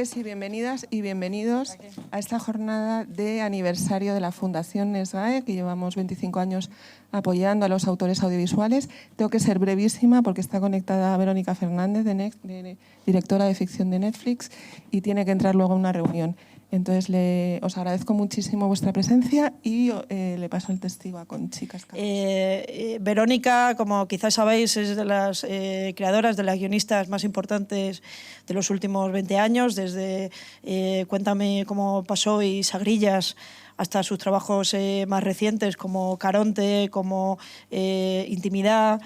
noches y bienvenidas y bienvenidos a esta jornada de aniversario de la Fundación NESGAE, que llevamos 25 años apoyando a los autores audiovisuales. Tengo que ser brevísima porque está conectada Verónica Fernández, directora de ficción de Netflix, y tiene que entrar luego a una reunión. Entonces, os agradezco muchísimo vuestra presencia y le paso el testigo a Conchi Cascadas. Verónica, como quizás sabéis, es de las creadoras, de las guionistas más importantes de los últimos 20 años, desde Cuéntame cómo pasó y Sagrillas, hasta sus trabajos más recientes como Caronte, como Intimidad,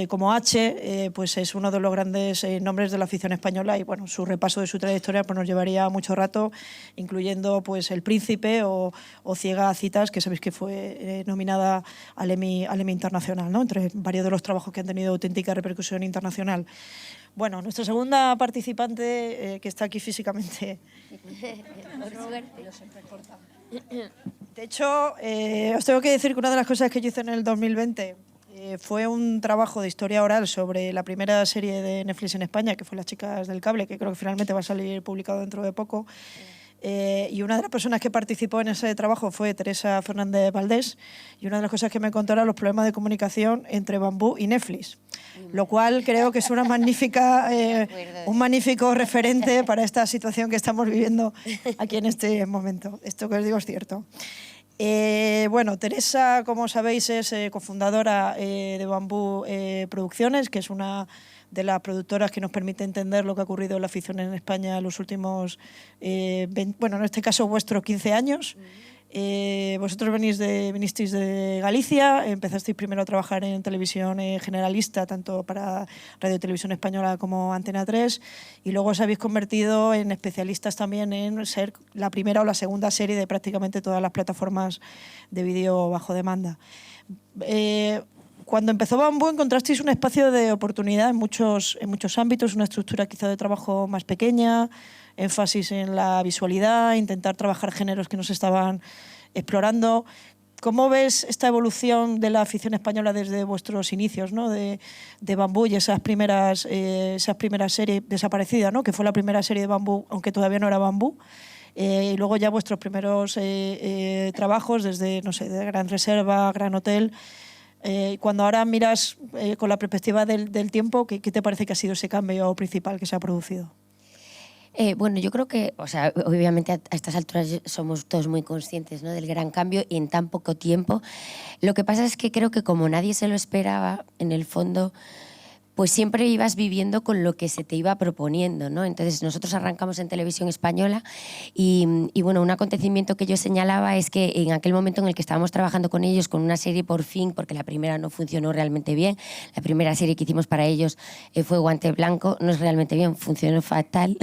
como H, pues es uno de los grandes nombres de la ficción española, y bueno, su repaso de su trayectoria pues nos llevaría mucho rato, incluyendo pues El Príncipe o Ciega a citas, que sabéis que fue nominada al Emmy Internacional, ¿no? Entre varios de los trabajos que han tenido auténtica repercusión internacional. Bueno, nuestra segunda participante, que está aquí físicamente. De hecho, os tengo que decir que una de las cosas que yo hice en el 2020 fue un trabajo de historia oral sobre la primera serie de Netflix en España, que fue Las chicas del cable, que creo que finalmente va a salir publicado dentro de poco. Y una de las personas que participó en ese trabajo fue Teresa Fernández Valdés, y una de las cosas que me contó era los problemas de comunicación entre Bambú y Netflix, lo cual creo que es una magnífica, un magnífico referente para esta situación que estamos viviendo aquí en este momento. Esto que os digo es cierto. Bueno, Teresa, como sabéis, es cofundadora de Bambú Producciones, que es una de las productoras que nos permite entender lo que ha ocurrido en la ficción en España en los últimos, bueno, en este caso, vuestros 15 años. Vosotros vinisteis de Galicia, empezasteis primero a trabajar en televisión generalista, tanto para Radio Televisión Española como Antena 3, y luego os habéis convertido en especialistas también en ser la primera o la segunda serie de prácticamente todas las plataformas de vídeo bajo demanda. Cuando empezó Bambú encontrasteis un espacio de oportunidad en muchos ámbitos, una estructura quizá de trabajo más pequeña, énfasis en la visualidad, intentar trabajar géneros que nos estaban explorando. ¿Cómo ves esta evolución de la ficción española desde vuestros inicios, ¿no? de Bambú y esas primeras series desaparecidas, ¿no? Que fue la primera serie de Bambú, aunque todavía no era Bambú? Y luego ya vuestros primeros trabajos desde, no sé, de Gran Reserva, Gran Hotel. Cuando ahora miras con la perspectiva del tiempo, ¿qué te parece que ha sido ese cambio principal que se ha producido? Bueno, yo creo que, o sea, obviamente a estas alturas somos todos muy conscientes, ¿no?, del gran cambio y en tan poco tiempo. Lo que pasa es que creo que como nadie se lo esperaba, en el fondo, pues siempre ibas viviendo con lo que se te iba proponiendo, ¿no? Entonces nosotros arrancamos en Televisión Española y bueno, un acontecimiento que yo señalaba es que en aquel momento en el que estábamos trabajando con ellos con una serie por fin, porque la primera no funcionó realmente bien, la primera serie que hicimos para ellos fue Guante Blanco, no es realmente bien, funcionó fatal,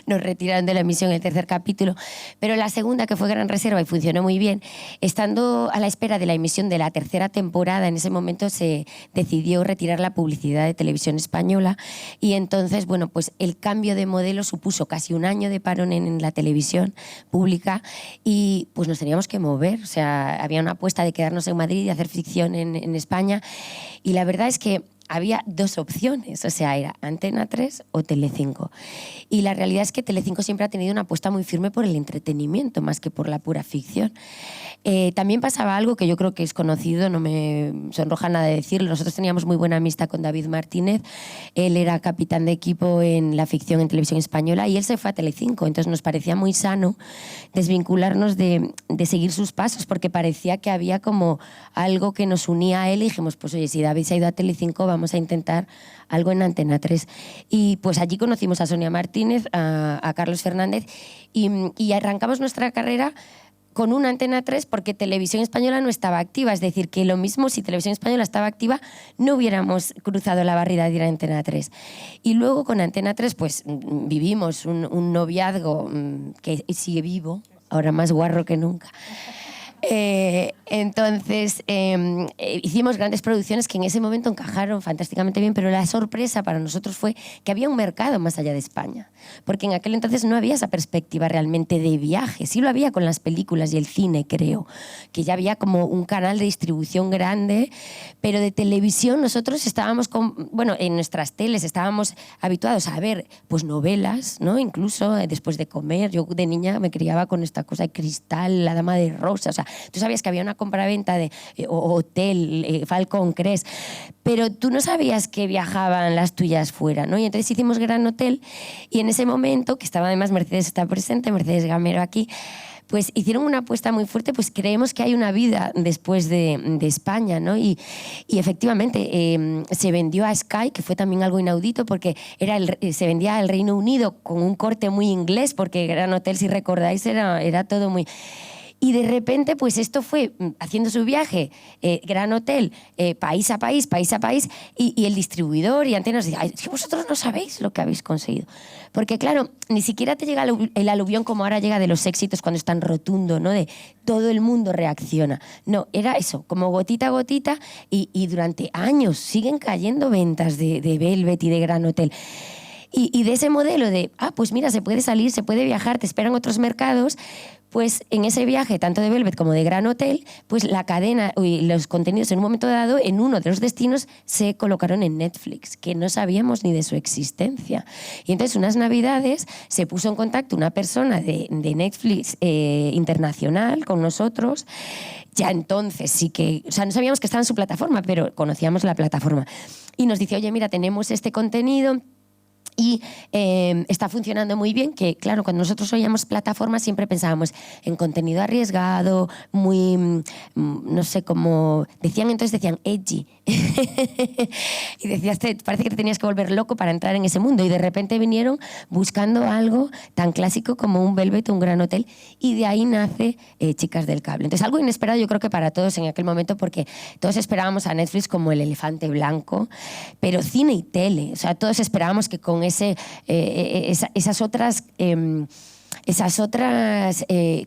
nos retiraron de la emisión el tercer capítulo, pero la segunda, que fue Gran Reserva y funcionó muy bien, estando a la espera de la emisión de la tercera temporada, en ese momento se decidió retirar la publicidad de Televisión Española y entonces, bueno, pues el cambio de modelo supuso casi un año de parón en la televisión pública y pues nos teníamos que mover, o sea, había una apuesta de quedarnos en Madrid y hacer ficción en España, y la verdad es que había dos opciones, o sea, era Antena 3 o Telecinco. Y la realidad es que Telecinco siempre ha tenido una apuesta muy firme por el entretenimiento, más que por la pura ficción. También pasaba algo que yo creo que es conocido, no me sonroja nada de decirlo. Nosotros teníamos muy buena amistad con David Martínez, él era capitán de equipo en la ficción en Televisión Española y él se fue a Telecinco, entonces nos parecía muy sano desvincularnos de seguir sus pasos, porque parecía que había como algo que nos unía a él y dijimos, pues oye, si David se ha ido a Telecinco, vamos a intentar algo en Antena 3. Y pues allí conocimos a Sonia Martínez, a Carlos Fernández y arrancamos nuestra carrera con una Antena 3 porque Televisión Española no estaba activa. Es decir, que lo mismo si Televisión Española estaba activa, no hubiéramos cruzado la barrera de ir a Antena 3. Y luego con Antena 3 pues vivimos un noviazgo que sigue vivo, ahora más guarro que nunca. Entonces, hicimos grandes producciones que en ese momento encajaron fantásticamente bien, pero la sorpresa para nosotros fue que había un mercado más allá de España, porque en aquel entonces no había esa perspectiva realmente de viaje. Sí lo había con las películas y el cine, creo, que ya había como un canal de distribución grande, pero de televisión nosotros estábamos, en nuestras teles estábamos habituados a ver pues novelas, ¿no? Incluso después de comer. Yo de niña me criaba con esta cosa de Cristal, La Dama de Rosa, o sea, tú sabías que había una compraventa de hotel, Falcon Crest, pero tú no sabías que viajaban las tuyas fuera, ¿no? Y entonces hicimos Gran Hotel y en ese momento, que estaba además Mercedes está presente, Mercedes Gamero aquí, pues hicieron una apuesta muy fuerte, pues creemos que hay una vida después de España, ¿no? Y efectivamente se vendió a Sky, que fue también algo inaudito, porque se vendía al Reino Unido con un corte muy inglés, porque Gran Hotel, si recordáis, era todo muy... Y de repente, pues esto fue haciendo su viaje, Gran Hotel, país a país, y el distribuidor y Antenas decía, es que vosotros no sabéis lo que habéis conseguido. Porque claro, ni siquiera te llega el aluvión como ahora llega de los éxitos cuando es tan rotundo, ¿no? De todo el mundo reacciona. No, era eso, como gotita a gotita, y durante años siguen cayendo ventas de Velvet y de Gran Hotel. Y de ese modelo de, pues mira, se puede salir, se puede viajar, te esperan otros mercados, pues en ese viaje, tanto de Velvet como de Gran Hotel, pues la cadena y los contenidos en un momento dado, en uno de los destinos, se colocaron en Netflix, que no sabíamos ni de su existencia. Y entonces unas navidades se puso en contacto una persona de Netflix internacional con nosotros. Ya entonces sí que, o sea, no sabíamos que estaba en su plataforma, pero conocíamos la plataforma. Y nos dice, oye, mira, tenemos este contenido y está funcionando muy bien, que claro, cuando nosotros oíamos plataformas siempre pensábamos en contenido arriesgado, muy, no sé, como decían edgy. Y decías, parece que te tenías que volver loco para entrar en ese mundo, y de repente vinieron buscando algo tan clásico como un Velvet, un Gran Hotel, y de ahí nace Chicas del Cable. Entonces algo inesperado yo creo que para todos en aquel momento, porque todos esperábamos a Netflix como el elefante blanco, pero cine y tele, o sea, todos esperábamos que con esas otras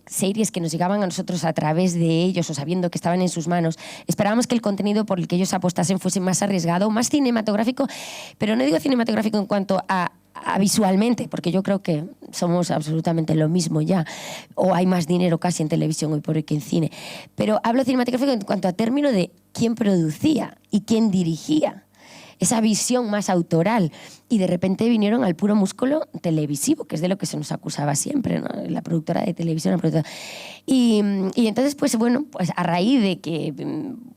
series que nos llegaban a nosotros a través de ellos o sabiendo que estaban en sus manos, esperábamos que el contenido por el que ellos apostasen fuese más arriesgado, más cinematográfico, pero no digo cinematográfico en cuanto a visualmente, porque yo creo que somos absolutamente lo mismo ya, o hay más dinero casi en televisión hoy por hoy que en cine, pero hablo cinematográfico en cuanto a término de quién producía y quién dirigía, esa visión más autoral, y de repente vinieron al puro músculo televisivo, que es de lo que se nos acusaba siempre, ¿no? La productora de televisión, la productora. Y entonces, pues bueno, pues a raíz de que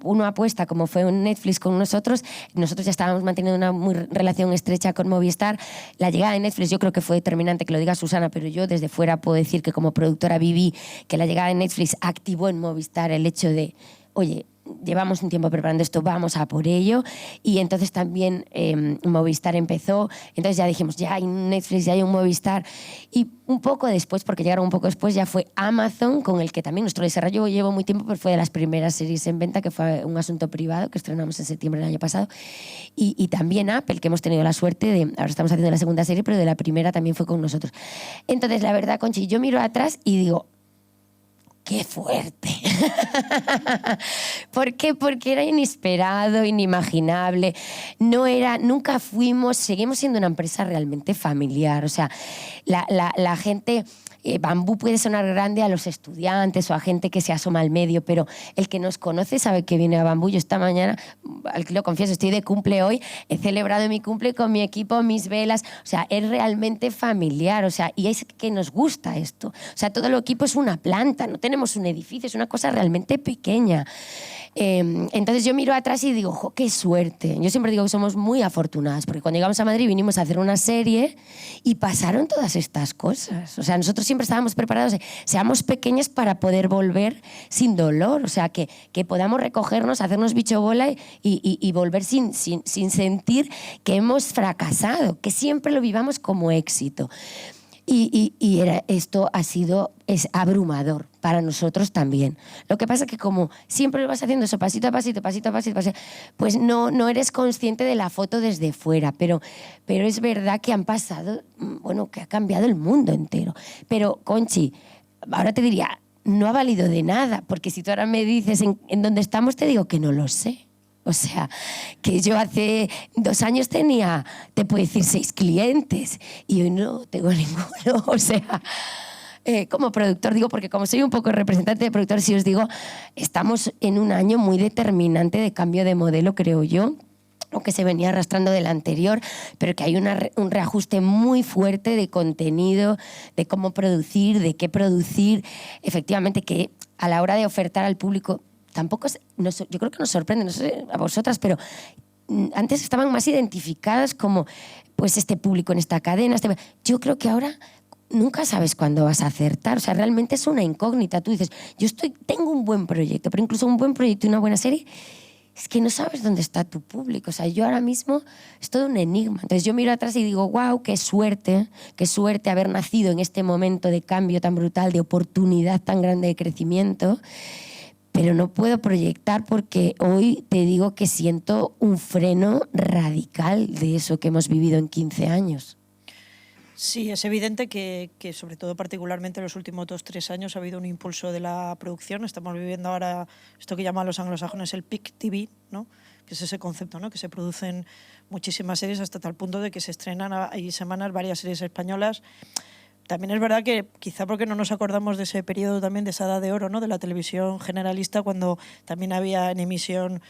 uno apuesta, como fue un Netflix con nosotros ya estábamos manteniendo una relación estrecha con Movistar. La llegada de Netflix yo creo que fue determinante, que lo diga Susana, pero yo desde fuera puedo decir que como productora viví que la llegada de Netflix activó en Movistar el hecho de, oye, llevamos un tiempo preparando esto, vamos a por ello. Y entonces también Movistar empezó, entonces ya dijimos, ya hay un Netflix, ya hay un Movistar. Y un poco después, porque llegaron un poco después, ya fue Amazon, con el que también nuestro desarrollo llevo muy tiempo, pero fue de las primeras series en venta, que fue Un asunto privado, que estrenamos en septiembre del año pasado. Y también Apple, que hemos tenido la suerte de, ahora estamos haciendo la segunda serie, pero de la primera también fue con nosotros. Entonces, la verdad, Conchi, yo miro atrás y digo, ¡qué fuerte! ¿Por qué? Porque era inesperado, inimaginable. Nunca seguimos siendo una empresa realmente familiar. O sea, la gente... Bambú puede sonar grande a los estudiantes o a gente que se asoma al medio, pero el que nos conoce sabe que viene a Bambú. Yo esta mañana, lo confieso, estoy de cumple hoy, he celebrado mi cumple con mi equipo, mis velas, o sea, es realmente familiar, o sea, y es que nos gusta esto. O sea, todo el equipo es una planta, no tenemos un edificio, es una cosa realmente pequeña. Entonces yo miro atrás y digo, ¡jo, qué suerte! Yo siempre digo que somos muy afortunadas, porque cuando llegamos a Madrid vinimos a hacer una serie y pasaron todas estas cosas. O sea, nosotros siempre estábamos preparados, seamos pequeñas para poder volver sin dolor, o sea, que podamos recogernos, hacernos bicho bola y volver sin sentir que hemos fracasado, que siempre lo vivamos como éxito. Esto es abrumador para nosotros también. Lo que pasa es que como siempre lo vas haciendo eso pasito a pasito, pues no eres consciente de la foto desde fuera, pero es verdad que han pasado, bueno, que ha cambiado el mundo entero. Pero, Conchi, ahora te diría, no ha valido de nada, porque si tú ahora me dices en dónde estamos, te digo que no lo sé. O sea, que yo hace 2 años tenía, te puedo decir, 6 clientes y hoy no tengo ninguno. O sea, como productor digo, porque como soy un poco representante de productor, si os digo, estamos en un año muy determinante de cambio de modelo, creo yo, o que se venía arrastrando del anterior, pero que hay un reajuste muy fuerte de contenido, de cómo producir, de qué producir. Efectivamente, que a la hora de ofertar al público, tampoco yo creo que nos sorprende, no sé a vosotras, pero antes estaban más identificadas como pues este público en esta cadena. Yo creo que ahora nunca sabes cuándo vas a acertar. O sea, realmente es una incógnita. Tú dices, tengo un buen proyecto, pero incluso un buen proyecto y una buena serie, es que no sabes dónde está tu público. O sea, yo ahora mismo es todo un enigma. Entonces yo miro atrás y digo, wow, qué suerte haber nacido en este momento de cambio tan brutal, de oportunidad tan grande de crecimiento. Pero no puedo proyectar porque hoy te digo que siento un freno radical de eso que hemos vivido en 15 años. Sí, es evidente que sobre todo particularmente en los últimos 2-3 años ha habido un impulso de la producción. Estamos viviendo ahora esto que llaman los anglosajones el peak TV, ¿no? Que es ese concepto, ¿no? Que se producen muchísimas series hasta tal punto de que se estrenan hay semanas varias series españolas. También es verdad que quizá porque no nos acordamos de ese periodo también, de esa edad de oro, ¿no? De la televisión generalista, cuando también había en emisión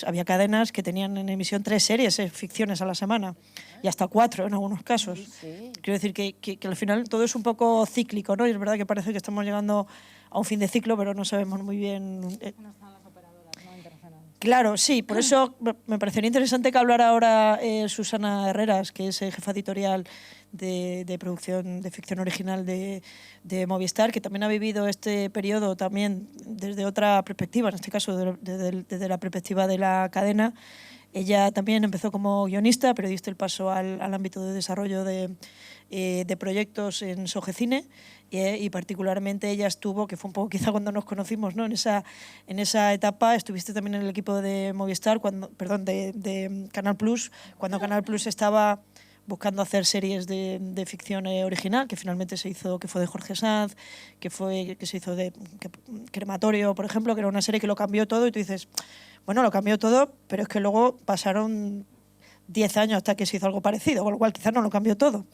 había cadenas que tenían en emisión 3 series, ficciones a la semana, y hasta 4 en algunos casos. Sí. Quiero decir que al final todo es un poco cíclico, ¿no? Y es verdad que parece que estamos llegando a un fin de ciclo, pero no sabemos muy bien. No están las operadoras, ¿no? Internacionales. Claro, sí, por eso me parecería interesante que hablara ahora Susana Herreras, que es jefa editorial de producción de ficción original de Movistar, que también ha vivido este periodo también desde otra perspectiva, en este caso desde la perspectiva de la cadena. Ella también empezó como guionista, pero diste el paso al ámbito de desarrollo de proyectos en Sogecine, y particularmente ella estuvo, que fue un poco quizá cuando nos conocimos, ¿no? En esa etapa estuviste también en el equipo de Movistar, de Canal Plus, cuando Canal Plus estaba buscando hacer series de ficción original, que finalmente se hizo, que fue de Jorge Sanz, que se hizo de Crematorio, por ejemplo, que era una serie que lo cambió todo, y tú dices, bueno, lo cambió todo, pero es que luego pasaron 10 años hasta que se hizo algo parecido, con lo cual quizás no lo cambió todo.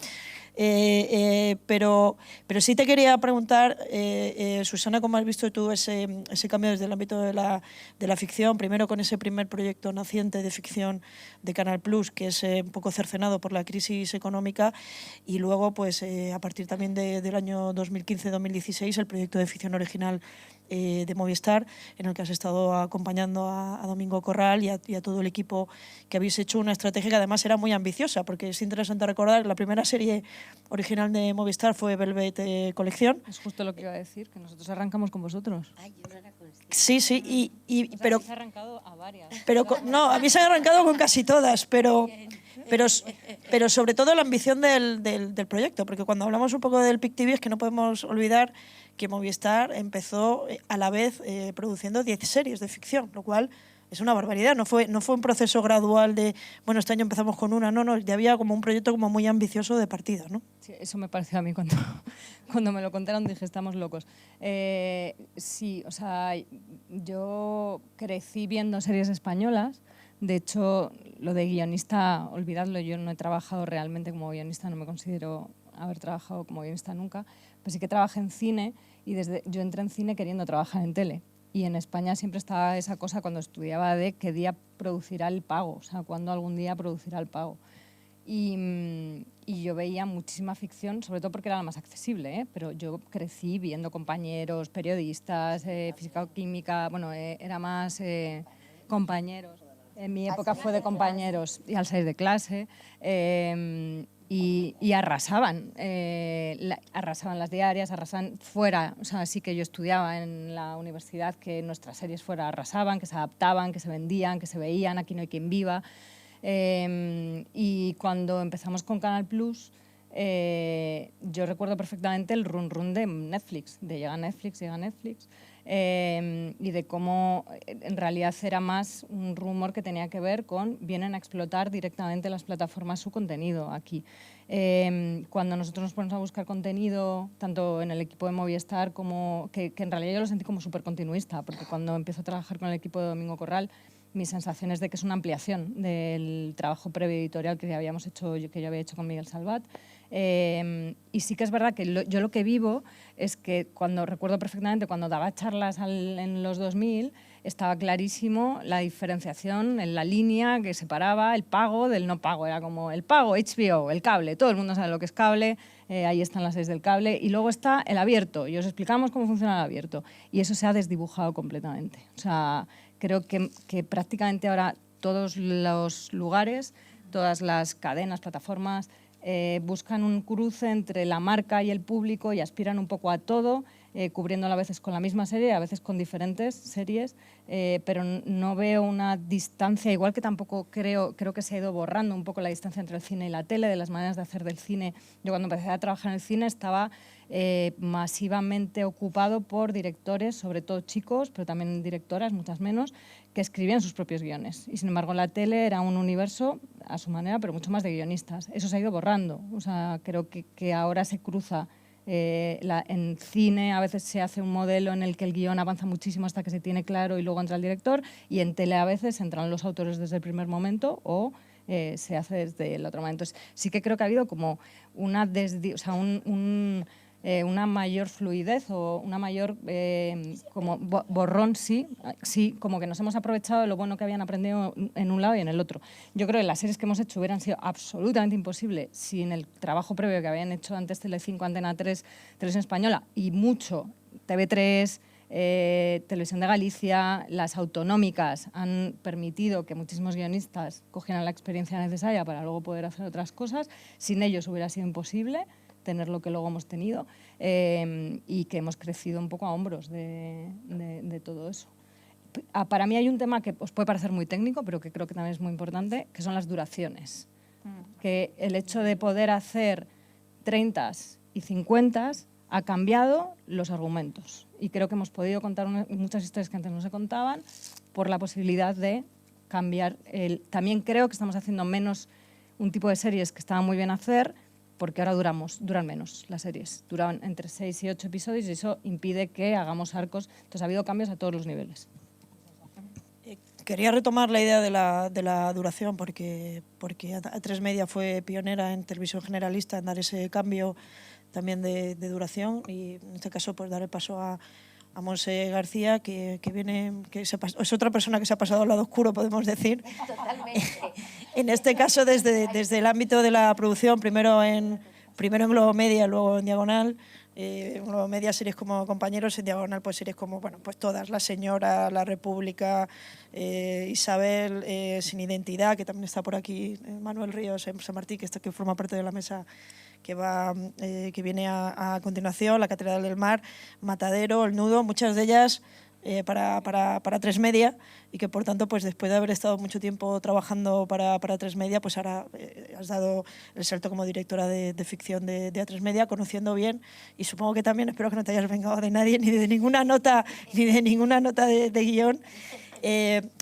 Pero sí te quería preguntar, Susana, ¿cómo has visto tú ese cambio desde el ámbito de la ficción? Primero con ese primer proyecto naciente de ficción de Canal Plus, que es un poco cercenado por la crisis económica, y luego, pues a partir también del año 2015-2016, el proyecto de ficción original de Movistar, en el que has estado acompañando a Domingo Corral y a todo el equipo, que habéis hecho una estrategia que además era muy ambiciosa, porque es interesante recordar que la primera serie original de Movistar fue Velvet Colección. Es justo lo que iba a decir, que nosotros arrancamos con vosotros. Ay, yo no era consciente. Sí, pero habéis arrancado a varias. Pero no, habéis arrancado con casi todas, pero sobre todo la ambición del proyecto, porque cuando hablamos un poco del Pic TV es que no podemos olvidar que Movistar empezó a la vez produciendo 10 series de ficción, lo cual es una barbaridad. No fue un proceso gradual de, bueno, este año empezamos con una, no, ya había como un proyecto como muy ambicioso de partida, ¿no? Sí, eso me pareció a mí cuando me lo contaron, dije, estamos locos. Sí, o sea, yo crecí viendo series españolas. De hecho, lo de guionista, olvidadlo, yo no he trabajado realmente como guionista, no me considero haber trabajado como guionista nunca, pero sí que trabajé en cine, y yo entré en cine queriendo trabajar en tele. Y en España siempre estaba esa cosa cuando estudiaba de qué día producirá el pago, o sea, cuándo algún día producirá el pago. Y yo veía muchísima ficción, sobre todo porque era la más accesible, pero yo crecí viendo compañeros, periodistas, física o química, bueno, era más compañeros. En mi época fue de compañeros y al salir de clase. Y arrasaban, arrasaban las diarias, arrasaban fuera. O sea, sí que yo estudiaba en la universidad que nuestras series fuera arrasaban, que se adaptaban, que se vendían, que se veían, Aquí no hay quien viva. Y cuando empezamos con Canal Plus, yo recuerdo perfectamente el run run de Netflix, de llega Netflix. y de cómo en realidad era más un rumor que tenía que ver con vienen a explotar directamente las plataformas su contenido aquí. Cuando nosotros nos ponemos a buscar contenido, tanto en el equipo de Movistar como que en realidad yo lo sentí como súper continuista, porque cuando empiezo a trabajar con el equipo de Domingo Corral, mi sensación es de que es una ampliación del trabajo previo editorial que habíamos hecho, que yo había hecho con Miguel Salvat. Y sí que es verdad que yo lo que vivo es que recuerdo perfectamente cuando daba charlas en los 2000, estaba clarísimo la diferenciación en la línea que separaba el pago del no pago. Era como el pago, HBO, el cable, todo el mundo sabe lo que es cable, ahí están las series del cable, y luego está el abierto, y os explicamos cómo funciona el abierto. Y eso se ha desdibujado completamente. O sea, creo que prácticamente ahora todos los lugares, todas las cadenas, plataformas, buscan un cruce entre la marca y el público y aspiran un poco a todo, cubriéndolo a veces con la misma serie, a veces con diferentes series, pero no veo una distancia, igual que tampoco creo que se ha ido borrando un poco la distancia entre el cine y la tele, de las maneras de hacer del cine. Yo cuando empecé a trabajar en el cine estaba masivamente ocupado por directores, sobre todo chicos, pero también directoras, muchas menos, que escribían sus propios guiones. Y sin embargo la tele era un universo a su manera, pero mucho más de guionistas. Eso se ha ido borrando. O sea, creo que ahora se cruza. En cine a veces se hace un modelo en el que el guión avanza muchísimo hasta que se tiene claro y luego entra el director, y en tele a veces entran los autores desde el primer momento o se hace desde el otro momento. Entonces, sí que creo que ha habido como una mayor fluidez o una mayor como borrón, sí, como que nos hemos aprovechado de lo bueno que habían aprendido en un lado y en el otro. Yo creo que las series que hemos hecho hubieran sido absolutamente imposibles sin el trabajo previo que habían hecho antes Telecinco, Antena 3, Televisión Española y mucho TV3, Televisión de Galicia. Las autonómicas han permitido que muchísimos guionistas cogieran la experiencia necesaria para luego poder hacer otras cosas. Sin ellos hubiera sido imposible tener lo que luego hemos tenido, y que hemos crecido un poco a hombros de todo eso. Para mí hay un tema que os puede parecer muy técnico, pero que creo que también es muy importante, que son las duraciones. Que el hecho de poder hacer 30 y 50 ha cambiado los argumentos. Y creo que hemos podido contar muchas historias que antes no se contaban por la posibilidad de cambiar. También creo que estamos haciendo menos un tipo de series que estaba muy bien hacer, porque ahora duran menos las series. Duran entre 6 y 8 episodios y eso impide que hagamos arcos. Entonces ha habido cambios a todos los niveles. Quería retomar la idea de la duración porque A3 Media fue pionera en televisión generalista en dar ese cambio también de duración, y en este caso pues dar el paso a Monse García, que es otra persona que se ha pasado al lado oscuro, podemos decir. Totalmente. En este caso desde el ámbito de la producción, primero en Globo Media, luego en Diagonal. En Globo Media series como Compañeros, en Diagonal pues series como pues todas, La Señora, La República, Isabel, Sin Identidad, que también está por aquí, Manuel Ríos, San Martín, que forma parte de la mesa que viene a continuación, La Catedral del Mar, Matadero, El Nudo, muchas de ellas para A3 Media, y que por tanto pues después de haber estado mucho tiempo trabajando para A3 Media, pues ahora has dado el salto como directora de ficción de A3 Media, conociendo bien, y supongo que también, espero que no te hayas vengado de nadie ni de ninguna nota de guión.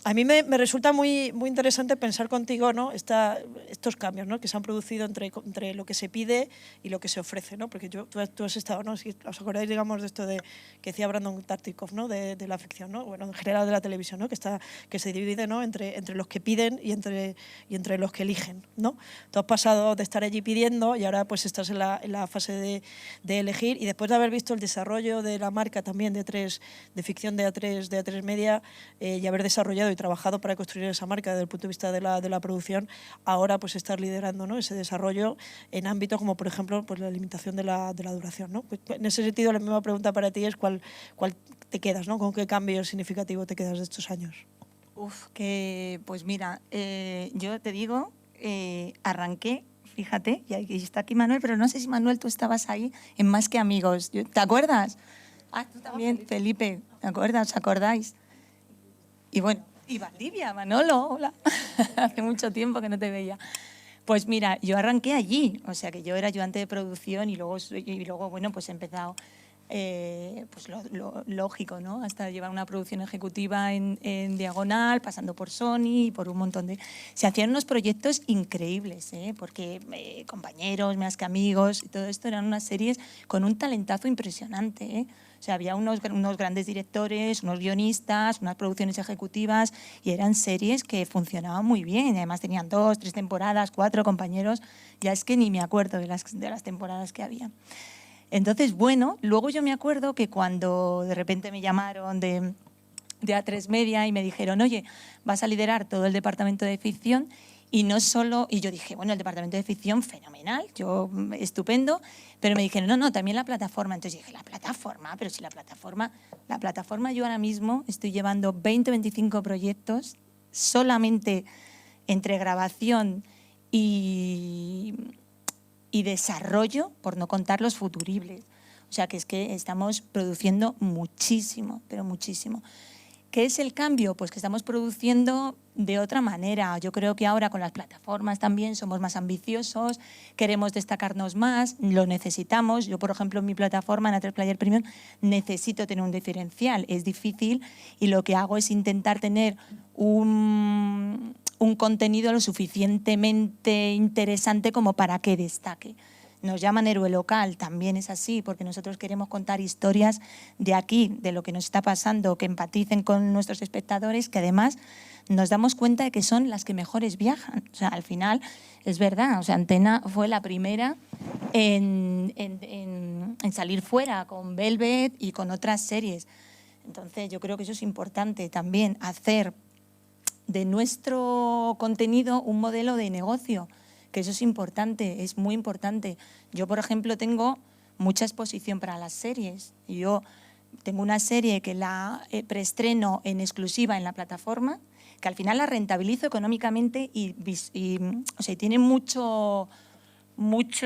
A mí me resulta muy interesante pensar contigo, ¿no? Estos cambios, ¿no? Que se han producido entre lo que se pide y lo que se ofrece, ¿no? Porque tú has estado, ¿no? Si os acordáis, digamos, de esto que decía Brandon Tartikoff, ¿no? De la ficción, ¿no? Bueno, en general de la televisión, ¿no? Que se divide, ¿no? entre los que piden y entre los que eligen, ¿no? Tú has pasado de estar allí pidiendo y ahora pues estás en la fase de elegir, y después de haber visto el desarrollo de la marca también de ficción de A3 Media, y haber desarrollado y trabajado para construir esa marca desde el punto de vista de la producción, ahora pues estar liderando, ¿no? Ese desarrollo en ámbitos como por ejemplo pues la limitación de la duración, ¿no? Pues, en ese sentido la misma pregunta para ti es ¿cuál te quedas, ¿no? ¿Con qué cambio significativo te quedas de estos años? Pues mira, yo te digo, arranqué, fíjate, y está aquí Manuel, pero no sé si Manuel tú estabas ahí en Más que Amigos, ¿te acuerdas? Tú también, Felipe, ¿te acuerdas? ¿Os acordáis? Y bueno, y Valdivia, Manolo, hola, hace mucho tiempo que no te veía. Pues mira, yo arranqué allí, o sea que yo era ayudante de producción y luego bueno, pues he empezado pues lo lógico, ¿no? Hasta llevar una producción ejecutiva en Diagonal, pasando por Sony y por un montón de... Se hacían unos proyectos increíbles, porque compañeros, más que amigos, y todo esto eran unas series con un talentazo impresionante, O sea, había unos grandes directores, unos guionistas, unas producciones ejecutivas y eran series que funcionaban muy bien. Además tenían 2, 3 temporadas, 4 compañeros. Ya es que ni me acuerdo de las temporadas que había. Entonces, bueno, luego yo me acuerdo que cuando de repente me llamaron de A3 Media y me dijeron, oye, vas a liderar todo el departamento de ficción y no solo... Y yo dije, bueno, el departamento de ficción, fenomenal, yo estupendo, pero me dijeron, no, también la plataforma. Entonces dije, ¿la plataforma? Pero si la plataforma yo ahora mismo estoy llevando 20, 25 proyectos solamente entre grabación y desarrollo, por no contar los futuribles. O sea, que es que estamos produciendo muchísimo, pero muchísimo. ¿Qué es el cambio? Pues que estamos produciendo de otra manera. Yo creo que ahora con las plataformas también somos más ambiciosos, queremos destacarnos más, lo necesitamos. Yo, por ejemplo, en mi plataforma, en A3 Player Premium, necesito tener un diferencial. Es difícil y lo que hago es intentar tener un contenido lo suficientemente interesante como para que destaque. Nos llaman héroe local, también es así, porque nosotros queremos contar historias de aquí, de lo que nos está pasando, que empaticen con nuestros espectadores, que además nos damos cuenta de que son las que mejores viajan. O sea, al final, es verdad, o sea, Antena fue la primera en salir fuera con Velvet y con otras series. Entonces, yo creo que eso es importante también, hacer de nuestro contenido un modelo de negocio, que eso es importante, es muy importante. Yo, por ejemplo, tengo mucha exposición para las series. Yo tengo una serie que la preestreno en exclusiva en la plataforma, que al final la rentabilizo económicamente y o sea, tiene mucho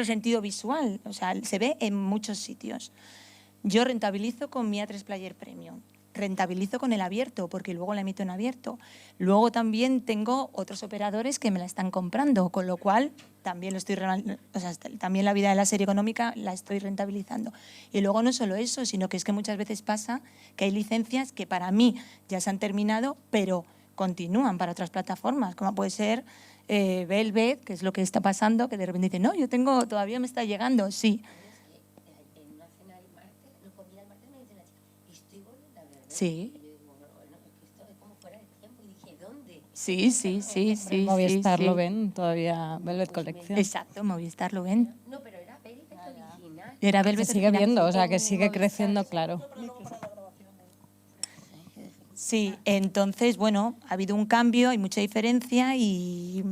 sentido visual, o sea, se ve en muchos sitios. Yo rentabilizo con mi A3 Player Premium. Rentabilizo con el abierto, porque luego la emito en abierto. Luego también tengo otros operadores que me la están comprando, con lo cual también también la vida de la serie económica la estoy rentabilizando. Y luego no solo eso, sino que es que muchas veces pasa que hay licencias que para mí ya se han terminado, pero continúan para otras plataformas, como puede ser Velvet, que es lo que está pasando, que de repente dicen, no, todavía me está llegando, sí. Sí. Sí. Movistar lo ven, todavía Velvet Collection. Exacto, Movistar lo ven. No, pero era Velvet original. Era Velvet Se sigue original. viendo, o sea, que sigue creciendo, claro. Sí, entonces, bueno, ha habido un cambio, hay mucha diferencia y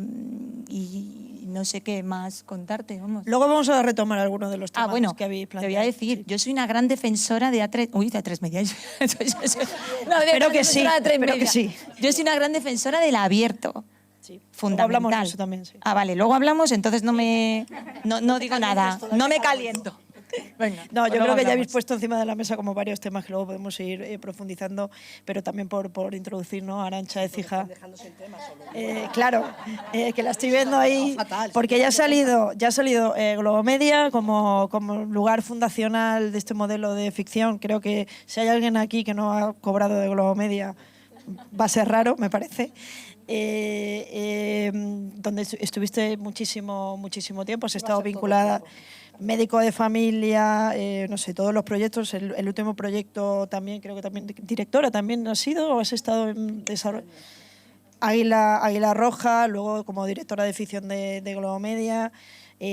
no sé qué más contarte, vamos. Luego vamos a retomar algunos de los temas bueno, que habéis te planteado. voy a decir, yo soy una gran defensora de A3... Uy, de A3 Media. Pero que sí, pero que sí. Yo soy una gran defensora del abierto. Sí. Fundamental. Luego hablamos de eso también, sí. Ah, vale, luego hablamos, entonces no digo nada, no me caliento. Venga, No, pues yo luego creo que ya habéis hablamos. puesto encima de la mesa como varios temas que luego podemos ir profundizando, pero también por introducir, ¿no? Arantxa Écija. Claro, que la estoy viendo ahí, porque ya ha salido Globomedia como lugar fundacional de este modelo de ficción. Creo que si hay alguien aquí que no ha cobrado de Globomedia, va a ser raro, me parece. Donde estuviste muchísimo tiempo, has estado vinculada, médico de familia, no sé, todos los proyectos, el último proyecto también, creo que también, directora también has sido, o has estado en desarrollo. Águila Roja, luego como directora de ficción de Globomedia.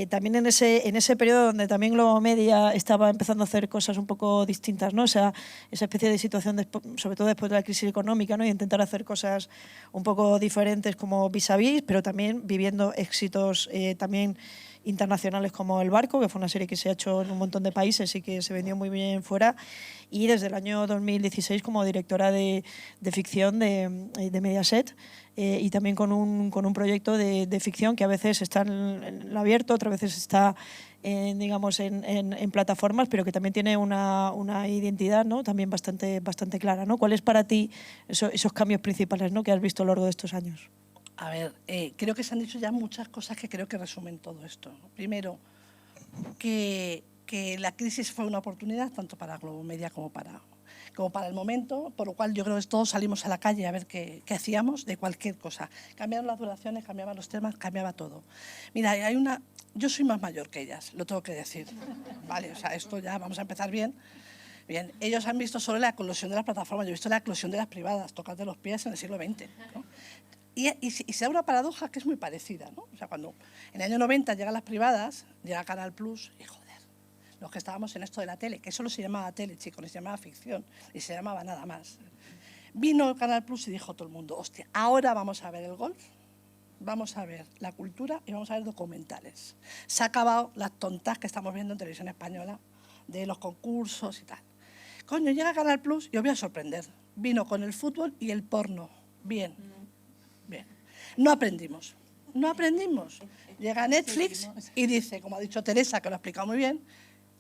También en ese periodo donde también Globomedia estaba empezando a hacer cosas un poco distintas, ¿no? O sea, esa especie de situación, sobre todo después de la crisis económica, ¿no? Y intentar hacer cosas un poco diferentes como Vis a Vis, pero también viviendo éxitos también internacionales como El Barco, que fue una serie que se ha hecho en un montón de países y que se vendió muy bien fuera, y desde el año 2016 como directora de ficción de Mediaset, y también con un proyecto de ficción que a veces está en el abierto, otras veces está digamos en plataformas, pero que también tiene una identidad, ¿no? También bastante clara, ¿no? ¿Cuáles para ti esos cambios principales, ¿no? que has visto a lo largo de estos años? A ver, creo que se han dicho ya muchas cosas que creo que resumen todo esto. Primero, que que la crisis fue una oportunidad tanto para Globomedia como para el momento, por lo cual yo creo que todos salimos a la calle a ver qué hacíamos de cualquier cosa. Cambiaron las duraciones, cambiaban los temas, cambiaba todo. Mira, yo soy más mayor que ellas, lo tengo que decir. Vale, o sea, esto ya vamos a empezar bien. Bien, ellos han visto solo la eclosión de las plataformas, yo he visto la eclosión de las privadas, tócate los pies en el siglo XX, ¿no? Y se da una paradoja que es muy parecida, ¿no? O sea, cuando en el año 90 llegan las privadas, llega Canal Plus y joder, los que estábamos en esto de la tele, que solo se llamaba tele, chicos, ni se llamaba ficción, ni se llamaba nada más. Vino Canal Plus y dijo todo el mundo, hostia, ahora vamos a ver el golf, vamos a ver la cultura y vamos a ver documentales. Se ha acabado las tontas que estamos viendo en televisión española de los concursos y tal. Coño, llega Canal Plus y os voy a sorprender. Vino con el fútbol y el porno. Bien, bien. No aprendimos. Llega Netflix y dice, como ha dicho Teresa, que lo ha explicado muy bien,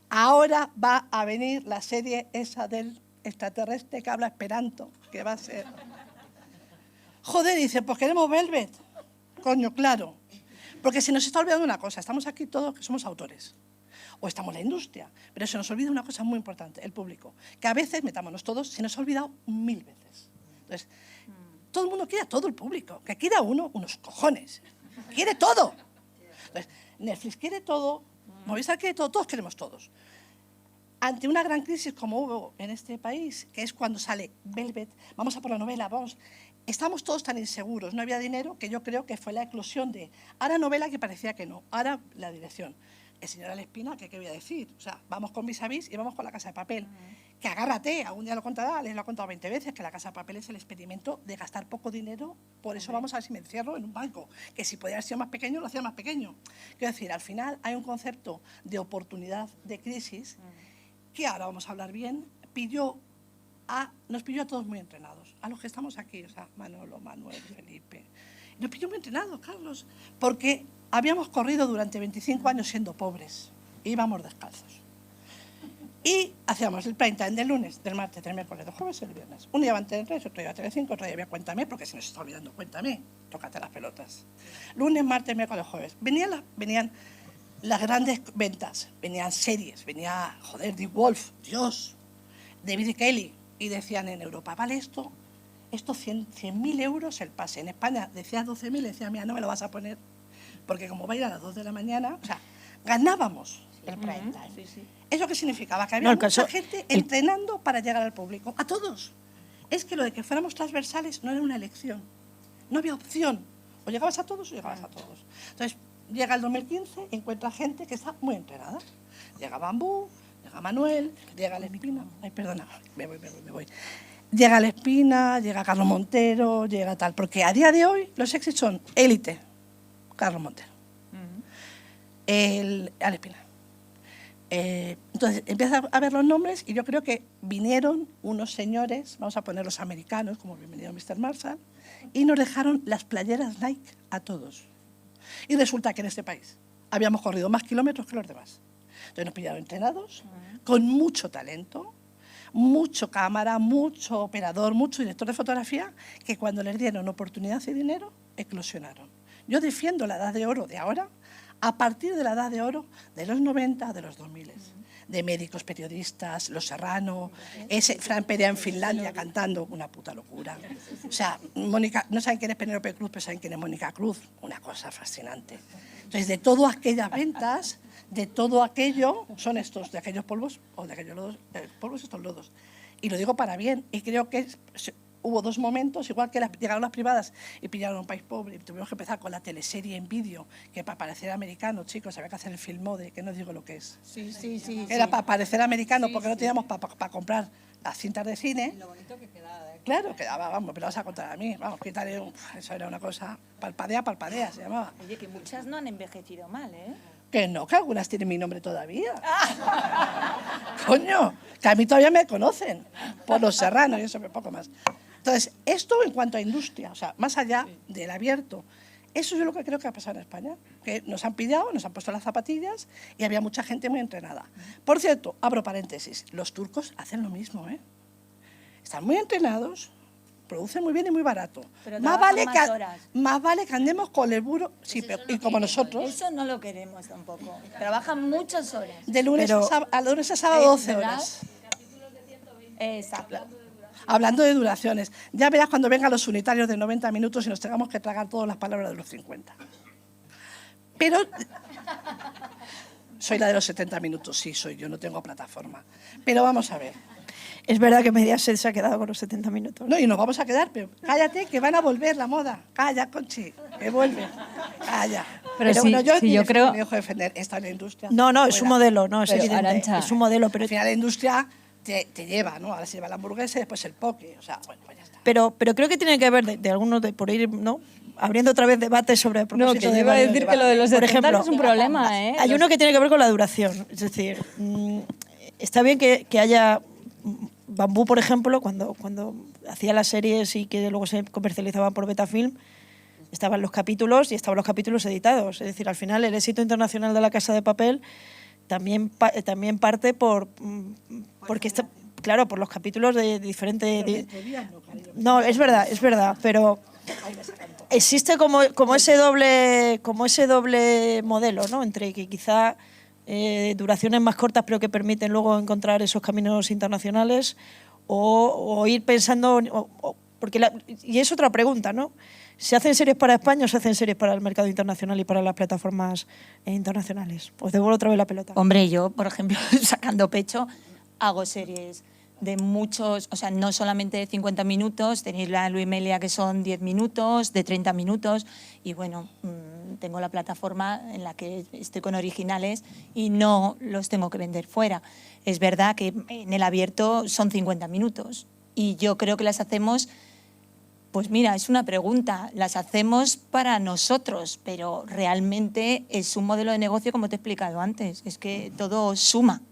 ahora va a venir la serie esa del extraterrestre que habla esperanto, que va a ser... Joder, dice, pues queremos Velvet. Coño, claro. Porque se nos está olvidando una cosa, estamos aquí todos que somos autores. O estamos en la industria, pero se nos olvida una cosa muy importante, el público. Que a veces, metámonos todos, se nos ha olvidado 1000 veces. Entonces, todo el mundo quiere a todo el público, que quiera uno, unos cojones. Quiere todo. Entonces, Netflix quiere todo, Movistar quiere todo, todos queremos todos. Ante una gran crisis como hubo en este país, que es cuando sale Velvet, vamos a por la novela, estamos todos tan inseguros, no había dinero, que yo creo que fue la eclosión de, ahora novela que parecía que no, ahora la dirección. El señor Alespina, ¿qué voy a decir? O sea, vamos con Vis a Vis y vamos con La Casa de Papel. Que agárrate, algún día lo contará, les lo ha contado 20 veces, que La Casa de Papel es el experimento de gastar poco dinero, por eso vamos a ver si me encierro en un banco, que si podía haber sido más pequeño, lo hacía más pequeño. Quiero decir, al final hay un concepto de oportunidad, de crisis, que ahora vamos a hablar bien, nos pilló a todos muy entrenados, a los que estamos aquí, o sea, Manolo, Manuel, Felipe. Nos pilló muy entrenados, Carlos, porque habíamos corrido durante 25 años siendo pobres, íbamos descalzos. Y hacíamos el prime time del lunes, del martes, del miércoles, del jueves y el viernes. Un día iba a Tele3, otro día iba a Tele5, otro día iba a Cuéntame, porque se nos está olvidando Cuéntame, tócate las pelotas. Lunes, martes, miércoles, jueves. Venían las grandes ventas, venían series, venía, joder, Dick Wolf, Dios, David Kelly, y decían en Europa, vale esto 100.000 euros el pase. En España decía 12.000, decía, mira, no me lo vas a poner, porque como va a ir a las 2 de la mañana, o sea, ganábamos el prime time. Sí, sí. ¿Eso qué significaba? Que había mucha gente entrenando para llegar al público, a todos. Es que lo de que fuéramos transversales no era una elección, no había opción. O llegabas a todos o llegabas a todos. Entonces, llega el 2015, encuentra gente que está muy entrenada. Llega Bambú, llega Manuel, llega Alespina. Ay, perdona, me voy. Llega Alespina, llega Carlos Montero, llega tal. Porque a día de hoy los éxitos son Élite, Carlos Montero, Alespina. Entonces empieza a ver los nombres y yo creo que vinieron unos señores, vamos a poner los americanos, como bienvenido Mr. Marshall, y nos dejaron las playeras Nike a todos. Y resulta que en este país habíamos corrido más kilómetros que los demás. Entonces nos pillaron entrenados, con mucho talento, mucho cámara, mucho operador, mucho director de fotografía, que cuando les dieron oportunidad y dinero, eclosionaron. Yo defiendo la edad de oro de ahora, a partir de la edad de oro de los 90, de los 2000, de médicos, periodistas, Los Serrano, ese Fran Perea en Finlandia cantando, una puta locura. O sea, Mónica, no saben quién es Penélope Cruz, pero saben quién es Mónica Cruz, una cosa fascinante. Entonces, de todas aquellas ventas, de todo aquello, son estos, de aquellos polvos, o de aquellos lodos, polvos estos lodos. Y lo digo para bien, y creo que hubo dos momentos, igual que llegaron las privadas y pillaron un país pobre, y tuvimos que empezar con la teleserie en vídeo, que para parecer americano, chicos, había que hacer el film mode, que no digo lo que es. Sí. Era para parecer americano, porque no teníamos para comprar las cintas de cine. Y lo bonito que quedaba. Claro, quedaba, vamos, me lo vas a contar a mí, vamos, quitarle eso era una cosa, palpadea, se llamaba. Oye, que muchas no han envejecido mal, ¿eh? Que no, que algunas tienen mi nombre todavía. Coño, que a mí todavía me conocen por Los Serranos y eso, poco más. Entonces, esto en cuanto a industria, o sea, más allá del abierto, eso es lo que creo que ha pasado en España, que nos han pillado, nos han puesto las zapatillas y había mucha gente muy entrenada. Por cierto, abro paréntesis, los turcos hacen lo mismo, ¿eh? Están muy entrenados, producen muy bien y muy barato. Pero Más trabajan vale, más horas. más vale que andemos con el burro, sí, pero, y como nosotros, Eso no lo queremos tampoco. Trabajan muchas horas. de lunes Pero- a lunes a sábado 12 ¿verdad? horas. Exacto. Hablando de duraciones, ya verás cuando vengan los unitarios de 90 minutos y nos tengamos que tragar todas las palabras de los 50. Pero soy la de los 70 minutos, sí, soy yo, no tengo plataforma. Pero vamos a ver. Es verdad que Mediaset se ha quedado con los 70 minutos. No, y nos vamos a quedar, pero cállate, que van a volver la moda. Calla, Conchi, que vuelve. Calla. Pero sí, bueno, yo sí, yo creo- me dejo defender. Está en la industria. No, no, es un fuera. modelo, no, es Pero, evidente. Arantxa, Es un modelo, pero Al final la industria te lleva, ¿no? Ahora se lleva la hamburguesa y después el poke. O sea, bueno, pues ya está. Pero creo que tiene que ver de algunos, por ir, ¿no? Abriendo otra vez debates sobre el No, propósito que yo de iba a varios decir que lo de los Por 70 ejemplo, no es un problema, ¿eh? hay uno que tiene que ver con la duración. Es decir, está bien que haya... Bambú, por ejemplo, cuando hacía las series y que luego se comercializaban por Betafilm, estaban los capítulos y estaban los capítulos editados. Es decir, al final el éxito internacional de La Casa de Papel también parte porque está, claro, por los capítulos de diferente... No, es verdad, pero existe como ese doble modelo, ¿no? Entre que quizá duraciones más cortas pero que permiten luego encontrar esos caminos internacionales o ir pensando... y es otra pregunta, ¿no? ¿Se hacen series para España o se hacen series para el mercado internacional y para las plataformas internacionales? Os devuelvo otra vez la pelota. Hombre, yo, por ejemplo, sacando pecho, hago series de muchos, o sea, no solamente de 50 minutos, tenéis la Luis Melia que son 10 minutos, de 30 minutos, y bueno, tengo la plataforma en la que estoy con originales y no los tengo que vender fuera. Es verdad que en el abierto son 50 minutos y yo creo que las hacemos, pues mira, es una pregunta, las hacemos para nosotros, pero realmente es un modelo de negocio como te he explicado antes, es que todo suma.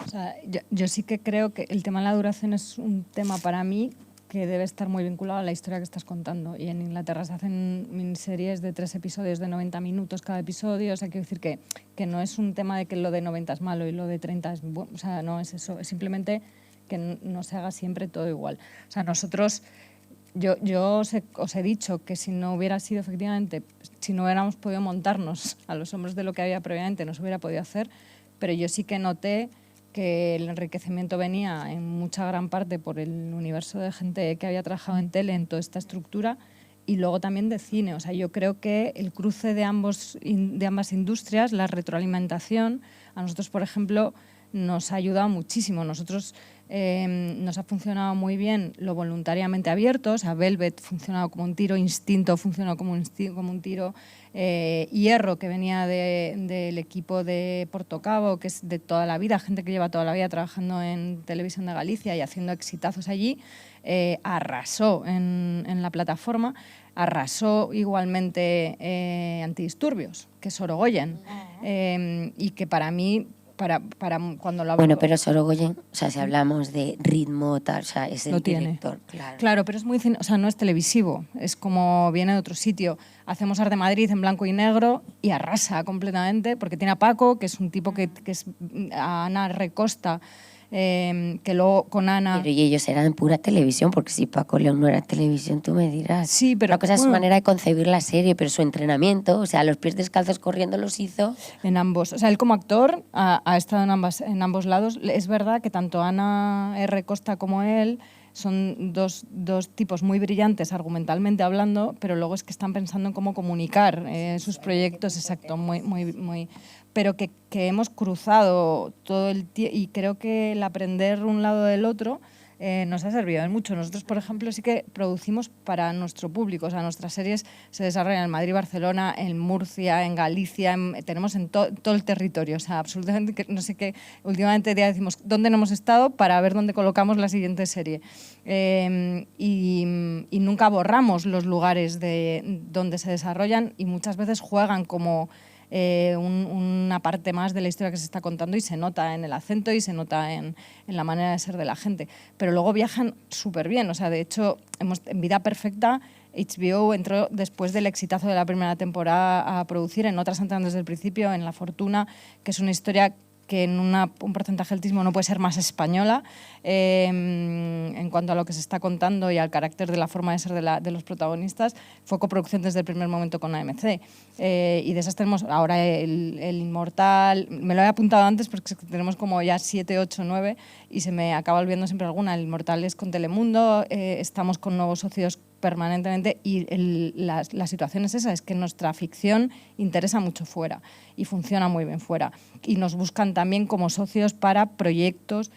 O sea, yo sí que creo que el tema de la duración es un tema para mí que debe estar muy vinculado a la historia que estás contando. Y en Inglaterra se hacen miniseries de 3 episodios de 90 minutos cada episodio. O sea, quiero decir que no es un tema de que lo de 90 es malo y lo de 30 es bueno. O sea, no es eso. Es simplemente que no se haga siempre todo igual. O sea, nosotros... Yo os he dicho que si no hubiera sido efectivamente, si no hubiéramos podido montarnos a los hombros de lo que había previamente, no se hubiera podido hacer, pero yo sí que noté que el enriquecimiento venía en mucha gran parte por el universo de gente que había trabajado en tele, en toda esta estructura, y luego también de cine. O sea, yo creo que el cruce de ambas industrias, la retroalimentación, a nosotros, por ejemplo, nos ha ayudado muchísimo. Nosotros nos ha funcionado muy bien lo voluntariamente abierto, o sea, Velvet ha funcionado como un tiro, Instinto funcionó como un tiro, Hierro, que venía del equipo de Portocabo, que es de toda la vida, gente que lleva toda la vida trabajando en Televisión de Galicia y haciendo exitazos allí, arrasó en la plataforma, arrasó igualmente Antidisturbios, que es Sorogoyen, y que para mí... Para cuando lo hablo, Bueno, pero Sorogoyen, o sea, si hablamos de ritmo, tal, o sea, es el lo tiene. director, claro. Claro, pero es muy, o sea, no es televisivo, es como viene de otro sitio. Hacemos Arte Madrid en blanco y negro y arrasa completamente, porque tiene a Paco, que es un tipo que es a Ana Recosta, que luego con Ana... Pero y ellos eran pura televisión, porque si Paco León no era televisión, tú me dirás. Sí, pero la cosa es su bueno, manera de concebir la serie, pero su entrenamiento, o sea, los pies descalzos corriendo los hizo. En ambos. O sea, él como actor ha estado en ambos lados. Es verdad que tanto Ana R. Costa como él son dos tipos muy brillantes argumentalmente hablando, pero luego es que están pensando en cómo comunicar sus proyectos, exacto, muy pero que hemos cruzado todo el tiempo y creo que el aprender un lado del otro nos ha servido de mucho. Nosotros, por ejemplo, sí que producimos para nuestro público, o sea, nuestras series se desarrollan en Madrid, Barcelona, en Murcia, en Galicia, tenemos en todo el territorio, o sea, absolutamente, no sé qué, últimamente ya decimos dónde no hemos estado para ver dónde colocamos la siguiente serie. Y nunca borramos los lugares donde se desarrollan y muchas veces juegan como una parte más de la historia que se está contando y se nota en el acento y se nota en la manera de ser de la gente. Pero luego viajan súper bien. O sea, de hecho, en Vida Perfecta, HBO entró después del exitazo de la primera temporada a producir en Otras antes desde el principio, en La Fortuna, que es una historia que en un porcentaje altísimo no puede ser más española en cuanto a lo que se está contando y al carácter de la forma de ser de los protagonistas. Fue coproducción desde el primer momento con AMC. Y de esas tenemos ahora el Inmortal, me lo he apuntado antes porque tenemos como ya 7, 8, 9 y se me acaba olvidando siempre alguna. El Inmortal es con Telemundo, estamos con nuevos socios permanentemente y la situación es esa, es que nuestra ficción interesa mucho fuera y funciona muy bien fuera. Y nos buscan también como socios para proyectos,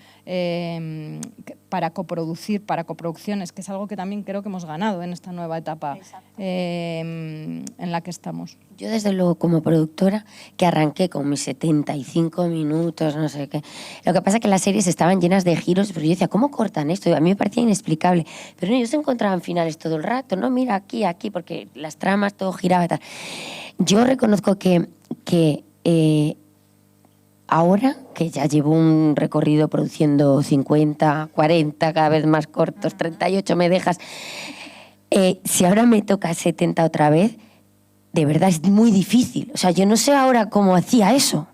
para coproducciones, que es algo que también creo que hemos ganado en esta nueva etapa en la que estamos. Yo, desde luego, como productora, que arranqué con mis 75 minutos, no sé qué. Lo que pasa es que las series estaban llenas de giros, pero yo decía, ¿cómo cortan esto? A mí me parecía inexplicable. Pero no, ellos se encontraban finales todo el rato, ¿no? Mira, aquí, porque las tramas, todo giraba y tal. Yo reconozco que ahora, que ya llevo un recorrido produciendo 50, 40, cada vez más cortos, 38 me dejas, si ahora me toca 70 otra vez, de verdad es muy difícil. O sea, yo no sé ahora cómo hacía eso.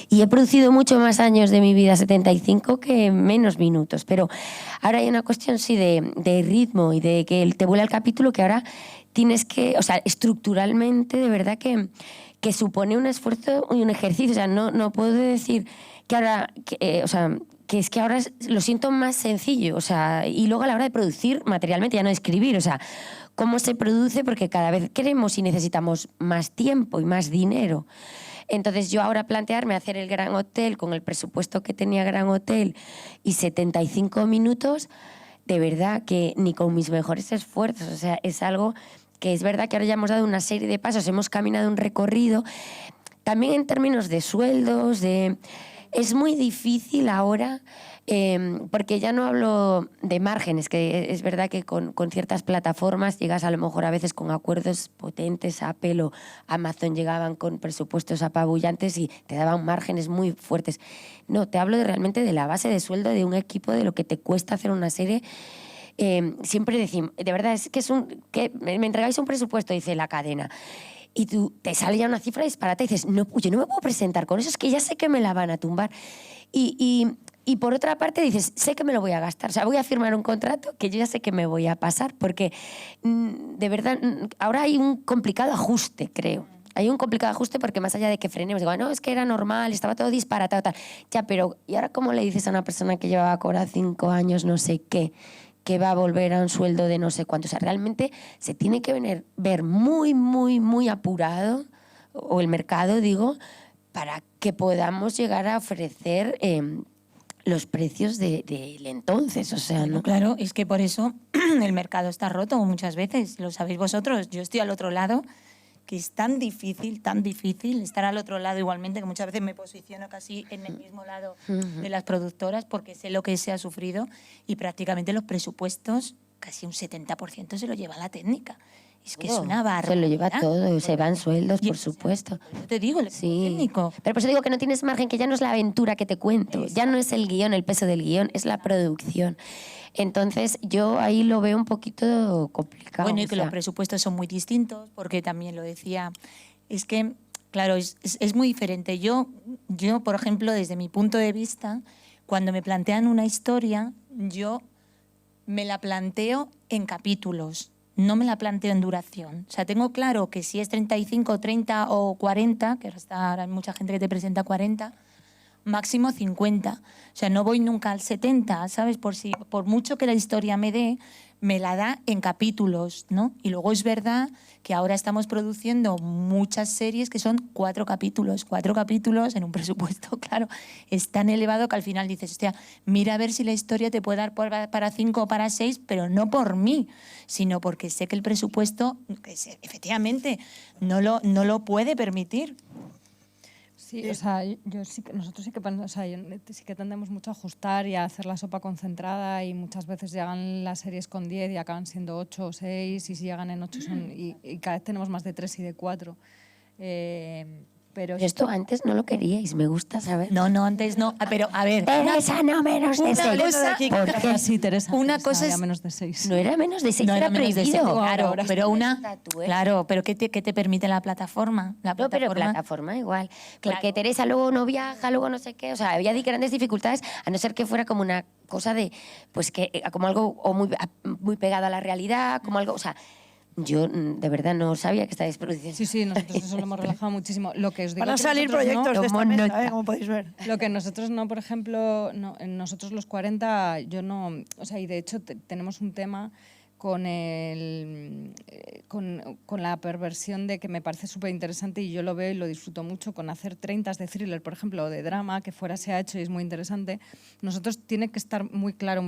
Y he producido mucho más años de mi vida 75 que menos minutos. Pero ahora hay una cuestión, sí, de ritmo y de que te vuela el capítulo, que ahora tienes que, o sea, estructuralmente, de verdad que supone un esfuerzo y un ejercicio. O sea, no puedo decir que ahora, o sea, que es que ahora lo siento más sencillo. O sea, y luego a la hora de producir materialmente, ya no de escribir, o sea, cómo se produce, porque cada vez queremos y necesitamos más tiempo y más dinero. Entonces yo ahora plantearme hacer el Gran Hotel con el presupuesto que tenía Gran Hotel y 75 minutos, de verdad que ni con mis mejores esfuerzos. O sea, es algo que es verdad que ahora ya hemos dado una serie de pasos, hemos caminado un recorrido. También en términos de sueldos, es muy difícil ahora, porque ya no hablo de márgenes, que es verdad que con ciertas plataformas llegas a lo mejor a veces con acuerdos potentes. Apple o Amazon llegaban con presupuestos apabullantes y te daban márgenes muy fuertes. No, te hablo realmente de la base de sueldo de un equipo, de lo que te cuesta hacer una serie. Siempre decimos, de verdad, es que me entregáis un presupuesto, dice la cadena, y tú te sale ya una cifra disparate y dices, no, yo no me puedo presentar con eso, es que ya sé que me la van a tumbar. Y por otra parte dices, sé que me lo voy a gastar, o sea, voy a firmar un contrato que yo ya sé que me voy a pasar, porque de verdad ahora hay un complicado ajuste, creo. Hay un complicado ajuste porque más allá de que frenemos, digo, no, es que era normal, estaba todo disparatado, tal. Ya, pero ¿y ahora cómo le dices a una persona que llevaba a cobrar 5 años no sé qué, que va a volver a un sueldo de no sé cuánto? O sea, realmente se tiene que ver muy, muy, muy apurado, o el mercado, digo, para que podamos llegar a ofrecer los precios del entonces. O sea, ¿no? Claro, es que por eso el mercado está roto muchas veces, lo sabéis vosotros. Yo estoy al otro lado, que es tan difícil estar al otro lado igualmente, que muchas veces me posiciono casi en el mismo lado de las productoras porque sé lo que se ha sufrido y prácticamente los presupuestos, casi un 70% se lo lleva la técnica. Es que es una barbaridad. Se lo lleva todo, se van sueldos, por supuesto. Yo te digo, el técnico. Pero por eso digo que no tienes margen, que ya no es la aventura que te cuento, exacto, ya no es el guión, el peso del guión, es la producción. Entonces yo ahí lo veo un poquito complicado. Bueno, y que los presupuestos son muy distintos, porque también lo decía, es que, claro, es muy diferente. Yo, por ejemplo, desde mi punto de vista, cuando me plantean una historia, yo me la planteo en capítulos. No me la planteo en duración. O sea, tengo claro que si es 35, 30 o 40, que ahora hay mucha gente que te presenta 40, máximo 50. O sea, no voy nunca al 70, ¿sabes? Por mucho que la historia me dé, me la da en capítulos, ¿no? Y luego es verdad que ahora estamos produciendo muchas series que son 4 capítulos. 4 capítulos en un presupuesto, claro, es tan elevado que al final dices, hostia, mira a ver si la historia te puede dar para 5 o para 6, pero no por mí, sino porque sé que el presupuesto, efectivamente, no lo puede permitir. Sí, o sea, nosotros sí que tendemos mucho a ajustar y a hacer la sopa concentrada, y muchas veces llegan las series con 10 y acaban siendo 8 o 6, y si llegan en 8 y cada vez tenemos más de 3 y de 4. Pero Esto antes no lo queríais, me gusta saber. No, antes no. Pero, a ver. Teresa, no menos de Una 6. cosa- ¿Por qué? Sí, Teresa. Una Teresa, cosa era es- menos de 6. No era menos de 6, No era menos de seis, prohibido. claro, Ahora pero está tatué. Claro, pero ¿qué te permite la plataforma? La No, pero plataforma igual. Porque Claro. Teresa luego no viaja, luego no sé qué. O sea, había grandes dificultades, a no ser que fuera como una cosa de, pues que, como algo o muy pegado a la realidad, como algo, o sea, yo de verdad no sabía que estabais produciendo. Sí, nosotros eso lo hemos relajado muchísimo. Lo que os digo Van a que salir nosotros proyectos de esta Tomo mesa, nota. como podéis ver. Lo que nosotros no, por ejemplo, no, en nosotros los 40, yo no, o sea, y de hecho tenemos un tema con con la perversión de que me parece súper interesante y yo lo veo y lo disfruto mucho con hacer 30 de thriller, por ejemplo, o de drama, que fuera se ha hecho y es muy interesante. Nosotros tiene que estar muy claro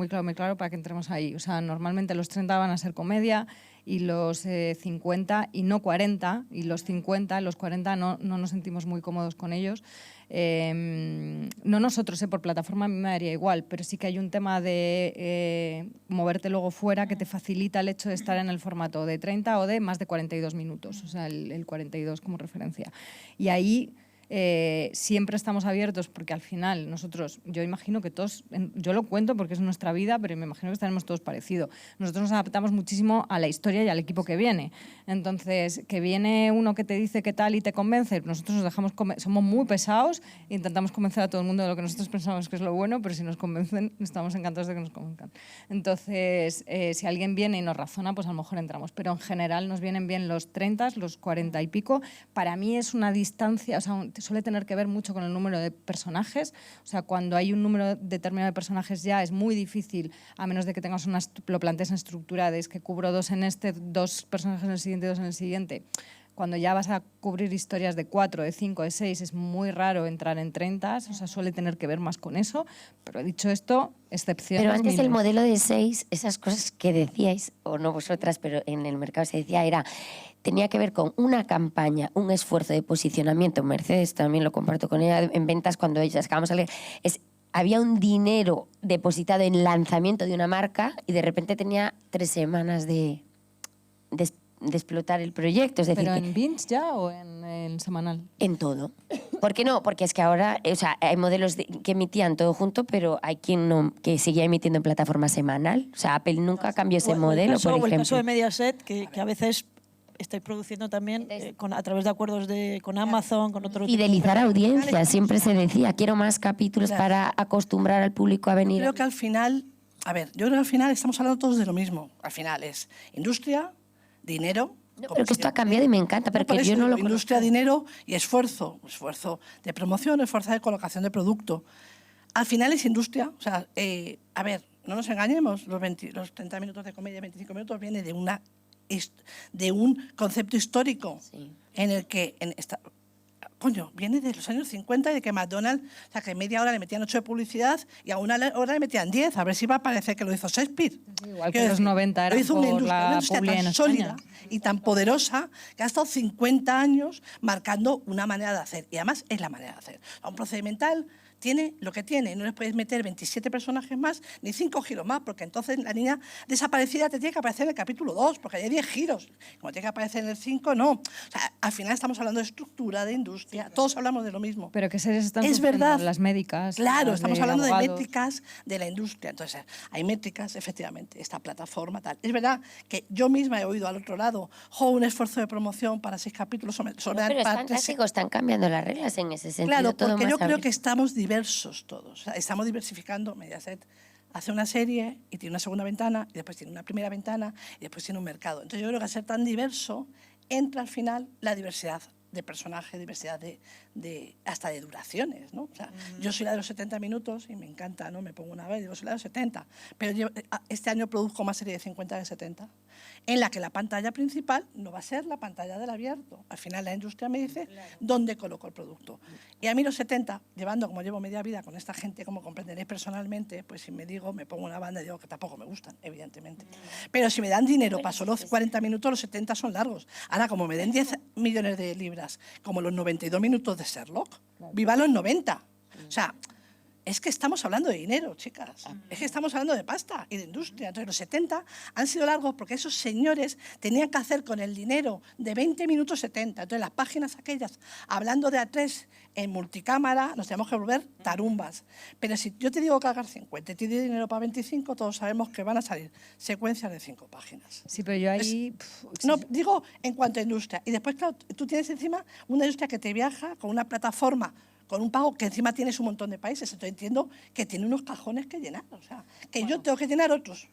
para que entremos ahí. O sea, normalmente los 30 van a ser comedia y los 50 y no 40, y los 50, los 40 no nos sentimos muy cómodos con ellos. No nosotros, por plataforma a mí me daría igual, pero sí que hay un tema de moverte luego fuera que te facilita el hecho de estar en el formato de 30 o de más de 42 minutos, o sea, el 42 como referencia. Y ahí siempre estamos abiertos porque al final nosotros, yo imagino que todos, yo lo cuento porque es nuestra vida, pero me imagino que estaremos todos parecidos. Nosotros nos adaptamos muchísimo a la historia y al equipo que viene. Entonces, que viene uno que te dice qué tal y te convence, nosotros nos dejamos somos muy pesados e intentamos convencer a todo el mundo de lo que nosotros pensamos que es lo bueno, pero si nos convencen, estamos encantados de que nos convenzcan. Entonces, si alguien viene y nos razona, pues a lo mejor entramos. Pero en general nos vienen bien los 30, los 40 y pico. Para mí es una distancia, o sea, suele tener que ver mucho con el número de personajes. O sea, cuando hay un número determinado de personajes ya es muy difícil, a menos de que tengas lo plantees en estructura, de es que cubro 2 en este, 2 personajes en el siguiente, 2 en el siguiente. Cuando ya vas a cubrir historias de 4, de 5, de 6, es muy raro entrar en 30, o sea, suele tener que ver más con eso. Pero dicho esto, excepciones. Pero antes el miles. modelo de 6, esas cosas que decíais, o no vosotras, pero en el mercado se decía, tenía que ver con una campaña, un esfuerzo de posicionamiento. Mercedes también lo comparto con ella en ventas cuando ellas acabamos de leer. Había un dinero depositado en lanzamiento de una marca y de repente tenía 3 semanas de explotar el proyecto. Es decir, ¿Pero que en Binge ya o en semanal? en todo. ¿Por qué no? Porque es que ahora, o sea, hay modelos que emitían todo junto, pero hay quien no, que seguía emitiendo en plataforma semanal. O sea, Apple nunca cambió ese modelo, por O el caso ejemplo. de Mediaset, que a veces estáis produciendo también a través de acuerdos con Amazon, con otro Fidelizar audiencia, siempre se decía, quiero más capítulos Claro. para acostumbrar al público a venir. Creo que al final, yo creo que al final estamos hablando todos de lo mismo. Al final es industria, dinero. No, pero que esto ha cambiado y me encanta, pero por que eso yo no digo, lo industria, conozco. dinero y esfuerzo. Esfuerzo de promoción, esfuerzo de colocación de producto. Al final es industria. O sea, no nos engañemos, los 30 minutos de comedia, 25 minutos, viene de un concepto histórico Sí. en el que viene de los años 50 y de que McDonald's, o sea, que media hora le metían 8 de publicidad y a una hora le metían 10, a ver si va a parecer que lo hizo Shakespeare. Igual que Quiero los decir, 90 era lo hizo por la una industria publi en tan España. sólida y tan poderosa que ha estado 50 años marcando una manera de hacer. Y además es la manera de hacer. Un procedimental tiene lo que tiene. No les puedes meter 27 personajes más ni 5 giros más, porque entonces la niña desaparecida te tiene que aparecer en el capítulo 2, porque hay 10 giros. Como tiene que aparecer en el 5, no. O sea, al final estamos hablando de estructura, de industria. Todos hablamos de lo mismo. Pero ¿qué series están Es surgiendo? verdad. Las médicas. Claro, las estamos hablando de abogados. métricas de la industria. Entonces, hay métricas, efectivamente, esta plataforma, tal. Es verdad que yo misma he oído al otro lado, un esfuerzo de promoción para 6 capítulos sobre No, pero es para fantástico, están cambiando las reglas en ese sentido. Claro, todo porque más yo creo abierto. que estamos diversos todos. O sea, estamos diversificando. Mediaset hace una serie y tiene una segunda ventana, y después tiene una primera ventana, y después tiene un mercado. Entonces yo creo que al ser tan diverso, entra al final la diversidad de personajes, diversidad hasta de duraciones, ¿no? O sea, yo soy la de los 70 minutos y me encanta, ¿no? Me pongo una vez y digo, soy la de los 70. Pero este año produzco más serie de 50 de 70, en la que la pantalla principal no va a ser la pantalla del abierto. Al final la industria me dice dónde coloco el producto. Y a mí los 70, como llevo media vida con esta gente, como comprenderéis personalmente, pues si me pongo una banda y digo que tampoco me gustan, evidentemente. Pero si me dan dinero para solo 40 minutos, los 70 son largos. Ahora, como me den 10 millones de libras, como los 92 minutos de Sherlock, viva los 90. O sea, es que estamos hablando de dinero, chicas. Es que estamos hablando de pasta y de industria. Entonces, los 70 han sido largos porque esos señores tenían que hacer con el dinero de 20 minutos 70. Entonces, las páginas aquellas, hablando de A3 en multicámara, nos tenemos que volver tarumbas. Pero si yo te digo que hagas 50 y te doy dinero para 25, todos sabemos que van a salir secuencias de 5 páginas. Sí, pero yo ahí... No, digo en cuanto a industria. Y después, claro, tú tienes encima una industria que te viaja con una plataforma, con un pago que encima tienes un montón de países. Entonces entiendo que tiene unos cajones que llenar. O sea, que yo tengo que llenar otros.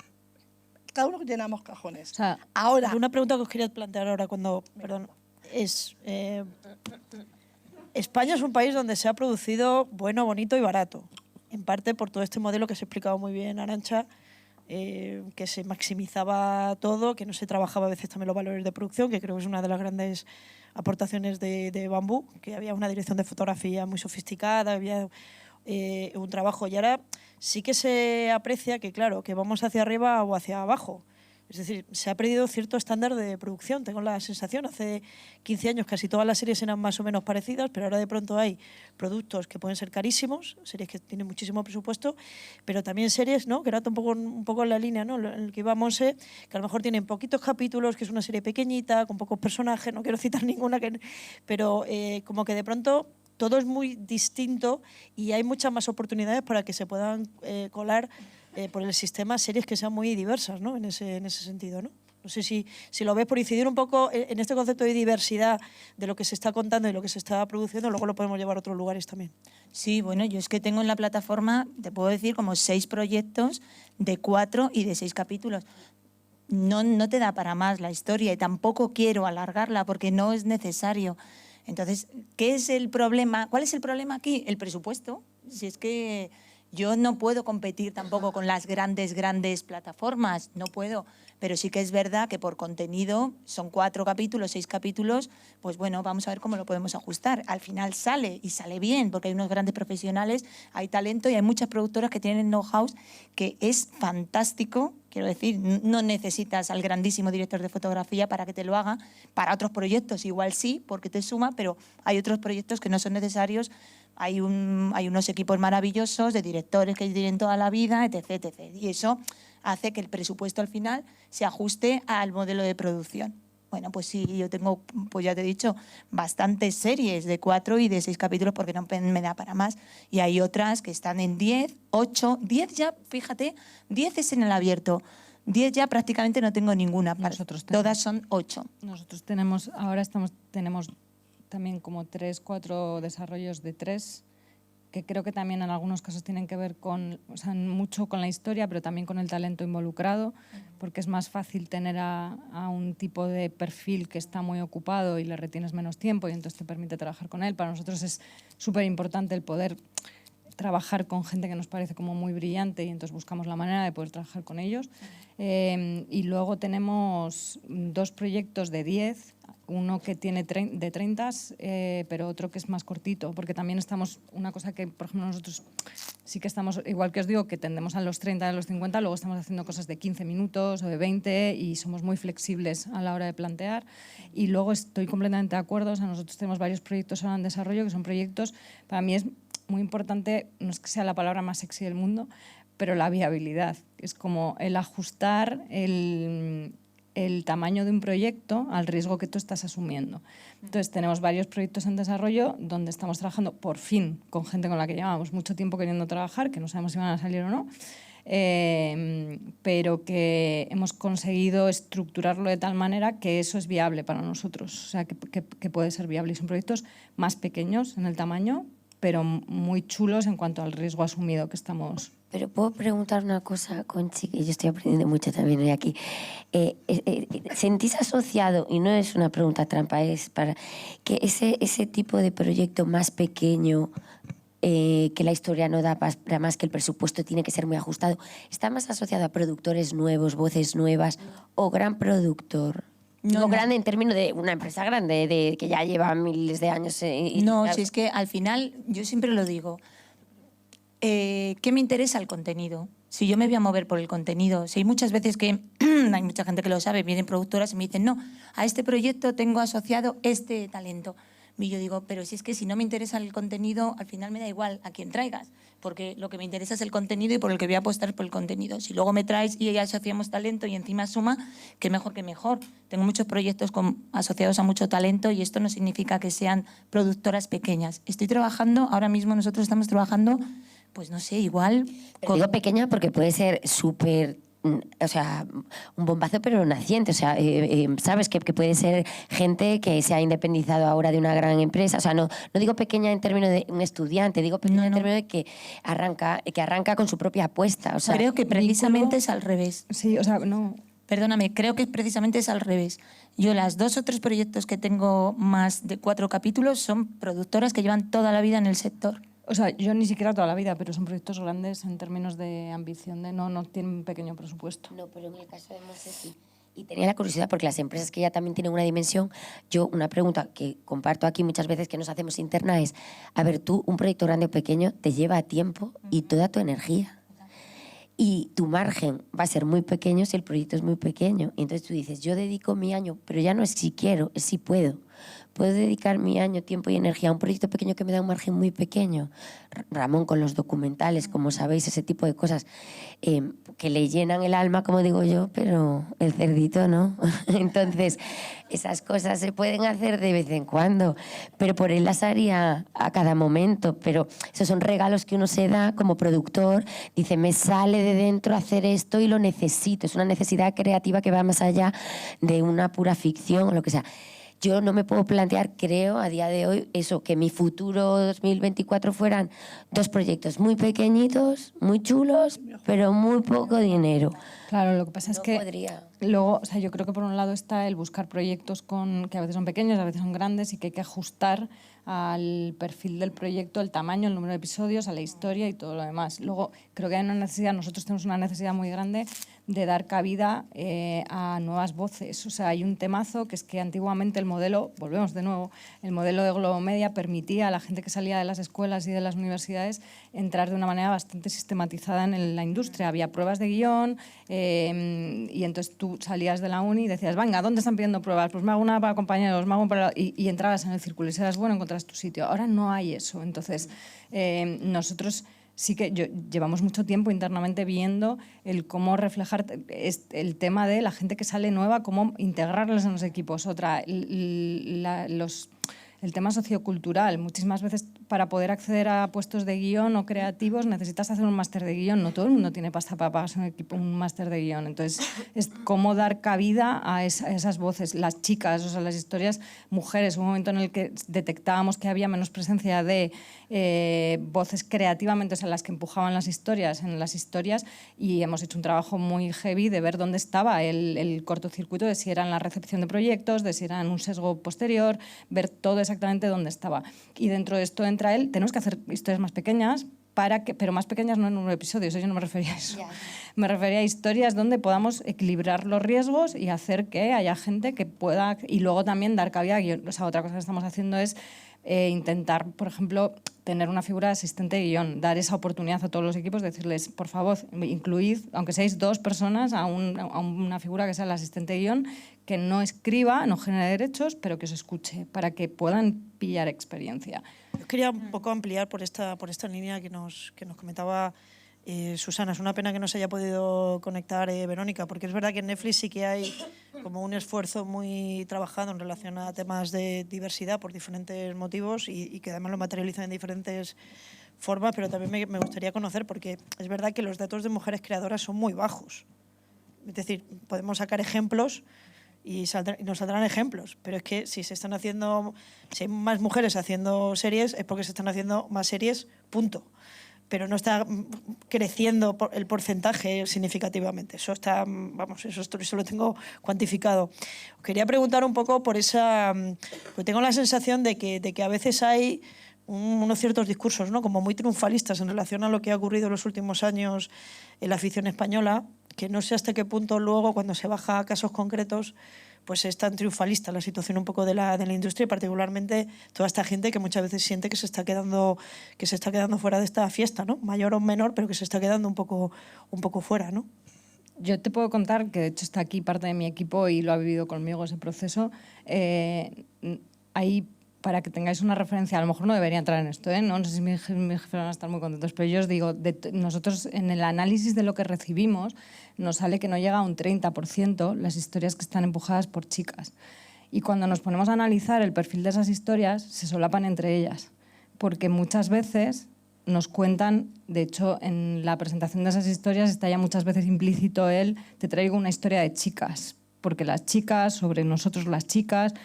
Cada uno que llenamos cajones. O sea, Ahora, una pregunta que os quería plantear ahora perdón, es... España es un país donde se ha producido bueno, bonito y barato. En parte por todo este modelo que se ha explicado muy bien Arantxa, que se maximizaba todo, que no se trabajaba a veces también los valores de producción, que creo que es una de las grandes aportaciones de Bambú, que había una dirección de fotografía muy sofisticada, había un trabajo. Y ahora sí que se aprecia que, claro, que vamos hacia arriba o hacia abajo. Es decir, se ha perdido cierto estándar de producción, tengo la sensación. Hace 15 años casi todas las series eran más o menos parecidas, pero ahora de pronto hay productos que pueden ser carísimos, series que tienen muchísimo presupuesto, pero también series, ¿no?, que era un poco en la línea, ¿no?, en el que iba Monse, que a lo mejor tienen poquitos capítulos, que es una serie pequeñita, con pocos personajes, no quiero citar ninguna, pero como que de pronto todo es muy distinto y hay muchas más oportunidades para que se puedan colar por el sistema series que sean muy diversas, ¿no?, en ese sentido, ¿no? No sé si lo ves, por incidir un poco en este concepto de diversidad de lo que se está contando y lo que se está produciendo, luego lo podemos llevar a otros lugares también. Sí, bueno, yo es que tengo en la plataforma, te puedo decir, como 6 proyectos de 4 y de 6 capítulos. No te da para más la historia y tampoco quiero alargarla porque no es necesario. Entonces, ¿qué es el problema? ¿Cuál es el problema aquí? El presupuesto. Si es que yo no puedo competir tampoco con las grandes plataformas, no puedo. Pero sí que es verdad que por contenido son 4 capítulos, 6 capítulos, pues bueno, vamos a ver cómo lo podemos ajustar. Al final sale y sale bien, porque hay unos grandes profesionales, hay talento y hay muchas productoras que tienen know-how que es fantástico. Quiero decir, no necesitas al grandísimo director de fotografía para que te lo haga. Para otros proyectos igual sí, porque te suma, pero hay otros proyectos que no son necesarios. Hay unos equipos maravillosos de directores que tienen toda la vida, etc, etc. Y eso hace que el presupuesto al final se ajuste al modelo de producción. Bueno, pues sí, yo tengo, pues ya te he dicho, bastantes series de 4 y de 6 capítulos porque no me da para más. Y hay otras que están en 10, 8, 10 ya, fíjate, 10 es en el abierto. 10 ya prácticamente no tengo ninguna. Todas son 8. Nosotros tenemos también como 3, 4 desarrollos de 3, que creo que también en algunos casos tienen que ver mucho con la historia, pero también con el talento involucrado, porque es más fácil tener a un tipo de perfil que está muy ocupado y le retienes menos tiempo y entonces te permite trabajar con él. Para nosotros es súper importante el poder trabajar con gente que nos parece como muy brillante y entonces buscamos la manera de poder trabajar con ellos. Y luego tenemos 2 proyectos de 10, uno que tiene de 30, pero otro que es más cortito, porque también estamos, una cosa que, por ejemplo, nosotros sí que estamos, igual que os digo, que tendemos a los 30, a los 50, luego estamos haciendo cosas de 15 minutos o de 20 y somos muy flexibles a la hora de plantear. Y luego estoy completamente de acuerdo, o sea, nosotros tenemos varios proyectos ahora en desarrollo que son proyectos, para mí es muy importante, no es que sea la palabra más sexy del mundo, pero la viabilidad. Es como el ajustar el tamaño de un proyecto al riesgo que tú estás asumiendo. Entonces, tenemos varios proyectos en desarrollo donde estamos trabajando, por fin, con gente con la que llevamos mucho tiempo queriendo trabajar, que no sabemos si van a salir o no, pero que hemos conseguido estructurarlo de tal manera que eso es viable para nosotros, o sea, que puede ser viable. Y son proyectos más pequeños en el tamaño, pero muy chulos en cuanto al riesgo asumido que estamos. Pero puedo preguntar una cosa, Conchi, que yo estoy aprendiendo mucho también hoy aquí. ¿Sentís asociado, y no es una pregunta trampa, es para que ese tipo de proyecto más pequeño, que la historia no da para más, que el presupuesto tiene que ser muy ajustado, está más asociado a productores nuevos, voces nuevas, o gran productor? No grande en términos de una empresa grande, que ya lleva miles de años. No, si es que al final, yo siempre lo digo, ¿qué me interesa el contenido? Si yo me voy a mover por el contenido, si hay muchas veces que, hay mucha gente que lo sabe, vienen productoras y me dicen, no, a este proyecto tengo asociado este talento. Y yo digo, pero si es que si no me interesa el contenido, al final me da igual a quién traigas, porque lo que me interesa es el contenido y por el que voy a apostar por el contenido. Si luego me traes y ya asociamos talento y encima suma, qué mejor que mejor. Tengo muchos proyectos asociados a mucho talento y esto no significa que sean productoras pequeñas. Estoy trabajando, ahora mismo nosotros estamos trabajando, pues no sé, igual... Digo pequeña porque puede ser súper, o sea, un bombazo pero naciente, o sea, sabes que puede ser gente que se ha independizado ahora de una gran empresa, o sea, no digo pequeña en términos de un estudiante, digo pequeña en términos de que arranca con su propia apuesta, o sea, creo que precisamente es al revés. Sí, o sea, no... Perdóname, creo que precisamente es al revés. Yo las 2 o 3 proyectos que tengo más de 4 capítulos son productoras que llevan toda la vida en el sector. O sea, yo ni siquiera toda la vida, pero son proyectos grandes en términos de ambición, no tienen un pequeño presupuesto. No, pero en el caso de Monse sí. Y tenía la curiosidad, porque las empresas que ya también tienen una dimensión, yo una pregunta que comparto aquí muchas veces que nos hacemos interna es, a ver, tú, un proyecto grande o pequeño te lleva tiempo y toda tu energía. Y tu margen va a ser muy pequeño si el proyecto es muy pequeño. Y entonces tú dices, yo dedico mi año, pero ya no es si quiero, es si puedo. Puedo dedicar mi año, tiempo y energía a un proyecto pequeño que me da un margen muy pequeño. Ramón con los documentales, como sabéis, ese tipo de cosas que le llenan el alma, como digo yo, pero el cerdito no. Entonces, esas cosas se pueden hacer de vez en cuando, pero por él las haría a cada momento. Pero esos son regalos que uno se da como productor. Dice, me sale de dentro hacer esto y lo necesito. Es una necesidad creativa que va más allá de una pura ficción o lo que sea. Yo no me puedo plantear, creo, a día de hoy, eso, que mi futuro 2024 fueran 2 proyectos muy pequeñitos, muy chulos, pero muy poco dinero. Claro, lo que pasa es No que podría. luego, o sea, yo creo que por un lado está el buscar proyectos que a veces son pequeños, a veces son grandes y que hay que ajustar al perfil del proyecto, el tamaño, el número de episodios, a la historia y todo lo demás. Luego, creo que hay una necesidad, nosotros tenemos una necesidad muy grande de dar cabida a nuevas voces. O sea, hay un temazo que es que antiguamente el modelo, volvemos de nuevo, el modelo de Globomedia permitía a la gente que salía de las escuelas y de las universidades entrar de una manera bastante sistematizada en la industria. Había pruebas de guión y entonces tú salías de la uni y decías, venga, ¿dónde están pidiendo pruebas? Pues me hago una para compañeros, me hago para... Y entrabas en el círculo y si eras bueno, encontrabas tu sitio. Ahora no hay eso. Entonces, nosotros sí que llevamos mucho tiempo internamente viendo el cómo reflejar el tema de la gente que sale nueva, cómo integrarles en los equipos. Otra, el tema sociocultural. Muchísimas veces para poder acceder a puestos de guión o creativos necesitas hacer un máster de guión. No todo el mundo tiene pasta para pagarse un máster de guión. Entonces, es cómo dar cabida a esas voces. Las chicas, o sea, las historias, mujeres, un momento en el que detectábamos que había menos presencia de voces creativamente, o sea, las que empujaban las historias en las historias, y hemos hecho un trabajo muy heavy de ver dónde estaba el cortocircuito, de si era en la recepción de proyectos, de si era en un sesgo posterior, ver todo exactamente dónde estaba. Y dentro de esto entra tenemos que hacer historias más pequeñas, pero más pequeñas no en número de episodios, yo no me refería a eso. Me refería a historias donde podamos equilibrar los riesgos y hacer que haya gente que pueda, y luego también dar cabida. O sea, otra cosa que estamos haciendo es intentar, por ejemplo, tener una figura de asistente de guión, dar esa oportunidad a todos los equipos, decirles, por favor, incluid, aunque seáis 2 personas, a una figura que sea el asistente de guión, que no escriba, no genere derechos, pero que os escuche, para que puedan pillar experiencia. Yo quería un poco ampliar por esta línea que nos comentaba Susana. Es una pena que no se haya podido conectar Verónica, porque es verdad que en Netflix sí que hay como un esfuerzo muy trabajado en relación a temas de diversidad por diferentes motivos y que además lo materializan en diferentes formas, pero también me gustaría conocer, porque es verdad que los datos de mujeres creadoras son muy bajos. Es decir, podemos sacar ejemplos y nos saldrán ejemplos, pero es que si hay más mujeres haciendo series es porque se están haciendo más series, punto. Pero no está creciendo el porcentaje significativamente. Eso está, eso lo tengo cuantificado. Os quería preguntar un poco por porque tengo la sensación de que a veces hay unos ciertos discursos, ¿no?, como muy triunfalistas en relación a lo que ha ocurrido en los últimos años en la afición española, que no sé hasta qué punto luego, cuando se baja a casos concretos, pues es tan triunfalista la situación un poco de la industria, y particularmente toda esta gente que muchas veces siente que se está quedando fuera de esta fiesta, ¿no?, mayor o menor, pero que se está quedando un poco fuera, ¿no? Yo te puedo contar, que de hecho está aquí parte de mi equipo y lo ha vivido conmigo ese proceso, hay para que tengáis una referencia, a lo mejor no debería entrar en esto, no sé si mis jefes van a estar muy contentos, pero yo os digo, nosotros en el análisis de lo que recibimos nos sale que no llega a un 30% las historias que están empujadas por chicas. Y cuando nos ponemos a analizar el perfil de esas historias, se solapan entre ellas, porque muchas veces nos cuentan, de hecho, en la presentación de esas historias está ya muchas veces implícito te traigo una historia de chicas, porque las chicas, sobre nosotros las chicas,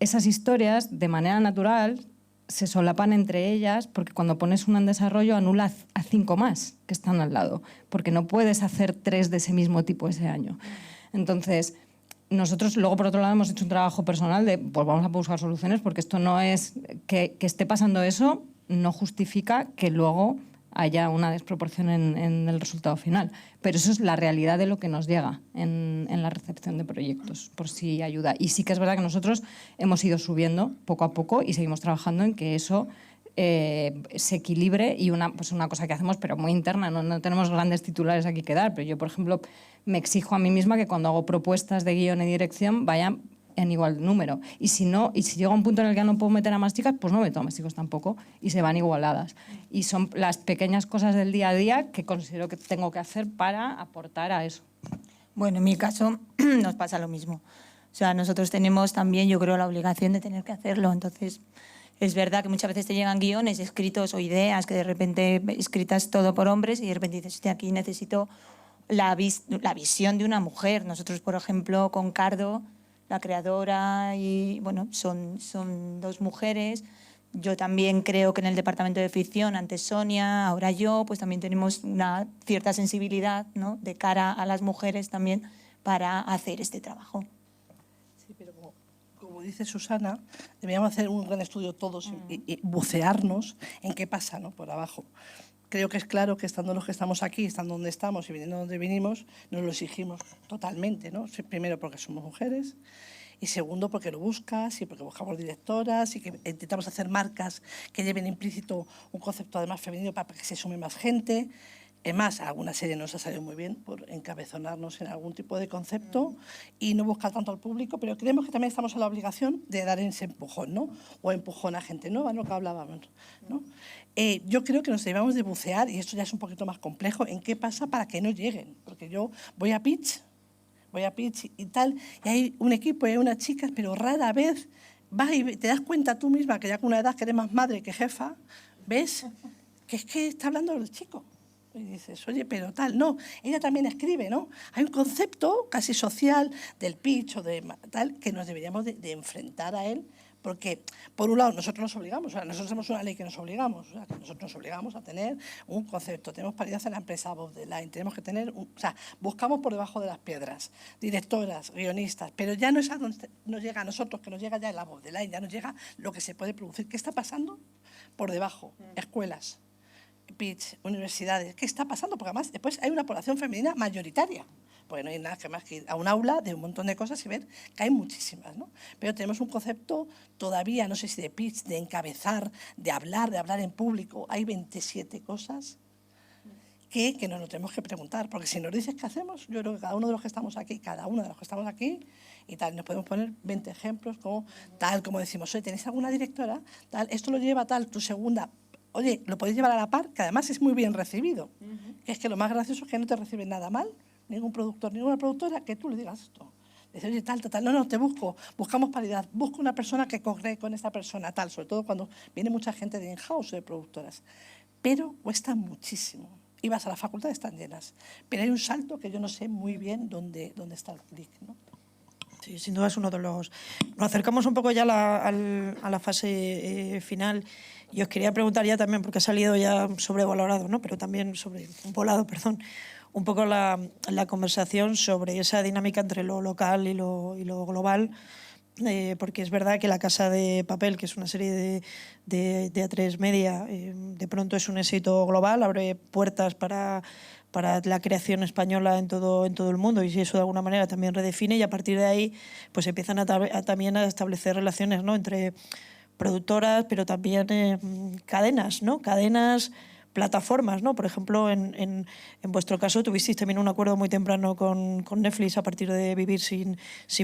esas historias, de manera natural, se solapan entre ellas porque cuando pones una en desarrollo anula a 5 más que están al lado, porque no puedes hacer 3 de ese mismo tipo ese año. Entonces, nosotros luego, por otro lado, hemos hecho un trabajo personal de, pues vamos a buscar soluciones, porque esto no es que esté pasando eso, no justifica que luego haya una desproporción en el resultado final. Pero eso es la realidad de lo que nos llega en la recepción de proyectos, por si ayuda. Y sí que es verdad que nosotros hemos ido subiendo poco a poco y seguimos trabajando en que eso se equilibre, y pues una cosa que hacemos, pero muy interna, no tenemos grandes titulares aquí que dar, pero yo, por ejemplo, me exijo a mí misma que cuando hago propuestas de guión y dirección vayan en igual número. Y si llega un punto en el que no puedo meter a más chicas, pues no meto a más chicos tampoco, y se van igualadas. Y son las pequeñas cosas del día a día que considero que tengo que hacer para aportar a eso. Bueno, en mi caso nos pasa lo mismo. O sea, nosotros tenemos también, yo creo, la obligación de tener que hacerlo. Entonces, es verdad que muchas veces te llegan guiones escritos o ideas que de repente escritas todo por hombres y de repente dices, hostia, aquí necesito la visión de una mujer. Nosotros, por ejemplo, con Cardo, la creadora, y bueno, son 2 mujeres. Yo también creo que en el departamento de ficción, antes Sonia, ahora yo, pues también tenemos una cierta sensibilidad, ¿no?, de cara a las mujeres también para hacer este trabajo. Sí, pero como dice Susana, deberíamos hacer un gran estudio todos y bucearnos en qué pasa, ¿no?, por abajo. Creo que es claro que estando los que estamos aquí, estando donde estamos y viniendo donde vinimos, nos lo exigimos totalmente, ¿no? Primero porque somos mujeres y segundo porque lo buscas y porque buscamos directoras y que intentamos hacer marcas que lleven implícito un concepto además femenino para que se sume más gente. Es más, alguna serie nos ha salido muy bien por encabezonarnos en algún tipo de concepto y no buscar tanto al público, pero creemos que también estamos en la obligación de dar ese empujón, ¿no? O empujón a gente nueva, ¿no?, que hablábamos, ¿no? Yo creo que nos debemos de bucear, y esto ya es un poquito más complejo, en qué pasa para que no lleguen. Porque yo voy a pitch y tal, y hay un equipo y hay unas chicas, pero rara vez vas y te das cuenta tú misma, que ya con una edad que eres más madre que jefa, ves que es que está hablando el chico. Y dices, oye, pero tal, no, ella también escribe, ¿no? Hay un concepto casi social del pitch o de tal que nos deberíamos de enfrentar a él, porque, por un lado, nosotros nos obligamos, o sea, nosotros tenemos una ley que nos obligamos, o sea, que nosotros nos obligamos a tener un concepto, tenemos paridad en la empresa above the line, tenemos que tener, o sea, buscamos por debajo de las piedras, directoras, guionistas, pero ya no es a donde nos llega a nosotros, que nos llega ya el above the line, ya nos llega lo que se puede producir. ¿Qué está pasando por debajo? Escuelas, pitch, universidades. ¿Qué está pasando? Porque además después hay una población femenina mayoritaria, porque no hay nada que más que ir a un aula de un montón de cosas y ver que hay muchísimas, ¿no? Pero tenemos un concepto todavía, no sé si de pitch, de encabezar, de hablar en público. Hay 27 cosas que nos lo tenemos que preguntar, porque si nos dices qué hacemos, yo creo que cada uno de los que estamos aquí, y tal, nos podemos poner 20 ejemplos, como tal, como decimos, oye, ¿tenéis alguna directora? Tal, esto lo lleva tal, tu segunda. Oye, lo podéis llevar a la par, que además es muy bien recibido. Es que lo más gracioso es que no te reciben nada mal, ningún productor, ninguna productora, que tú le digas esto. Dice, oye, tal, no, te buscamos paridad, busco una persona que corre con esta persona, tal, sobre todo cuando viene mucha gente de in-house o de productoras. Pero cuesta muchísimo. Y vas a la facultad, están llenas. Pero hay un salto que yo no sé muy bien dónde está el clic, ¿no? Sí, sin duda es uno de los... Nos acercamos un poco ya a la fase final. Y os quería preguntar ya también, porque ha salido ya sobrevalorado, ¿no?, pero también volado, perdón, un poco la conversación sobre esa dinámica entre lo local y lo global, porque es verdad que La Casa de Papel, que es una serie de A3 Media, de pronto es un éxito global, abre puertas para la creación española en todo el mundo, y eso de alguna manera también redefine, y a partir de ahí pues empiezan también a establecer relaciones, ¿no?, entre productoras, pero también cadenas, ¿no?, cadenas plataformas, ¿no? Por ejemplo, en vuestro caso tuvisteis también un acuerdo muy temprano con Netflix a partir de Vivir sin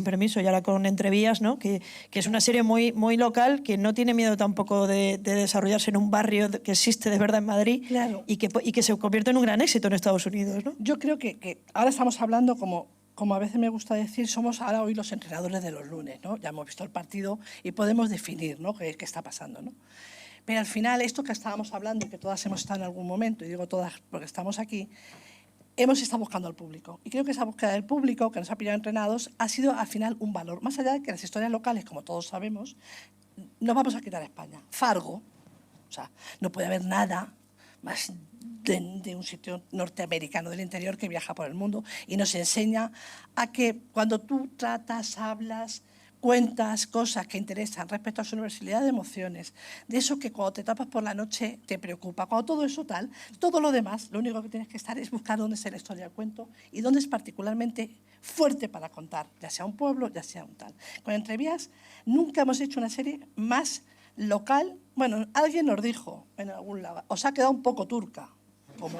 permiso y ahora con Entrevías, ¿no? Que es una serie muy, muy local que no tiene miedo tampoco de desarrollarse en un barrio que existe de verdad en Madrid, Claro. y que se convierte en un gran éxito en Estados Unidos, ¿no? Yo creo que ahora estamos hablando, como a veces me gusta decir, somos ahora hoy los entrenadores de los lunes, ¿no? Ya hemos visto el partido y podemos definir, ¿no?, qué está pasando, ¿no? Pero al final, esto que estábamos hablando y que todas hemos estado en algún momento, y digo todas porque estamos aquí, hemos estado buscando al público. Y creo que esa búsqueda del público, que nos ha pillado entrenados, ha sido al final un valor. Más allá de que las historias locales, como todos sabemos, nos vamos a quitar a España. Fargo, o sea, no puede haber nada más de un sitio norteamericano del interior que viaja por el mundo y nos enseña a que cuando tú tratas, hablas, cuentas cosas que interesan respecto a su universalidad de emociones, de eso que cuando te tapas por la noche te preocupa, cuando todo eso tal, todo lo demás, lo único que tienes que estar es buscar dónde es la historia del cuento y dónde es particularmente fuerte para contar, ya sea un pueblo, ya sea un tal. Con Entrevías nunca hemos hecho una serie más local. Bueno, alguien nos dijo en algún lado, os ha quedado un poco turca. Como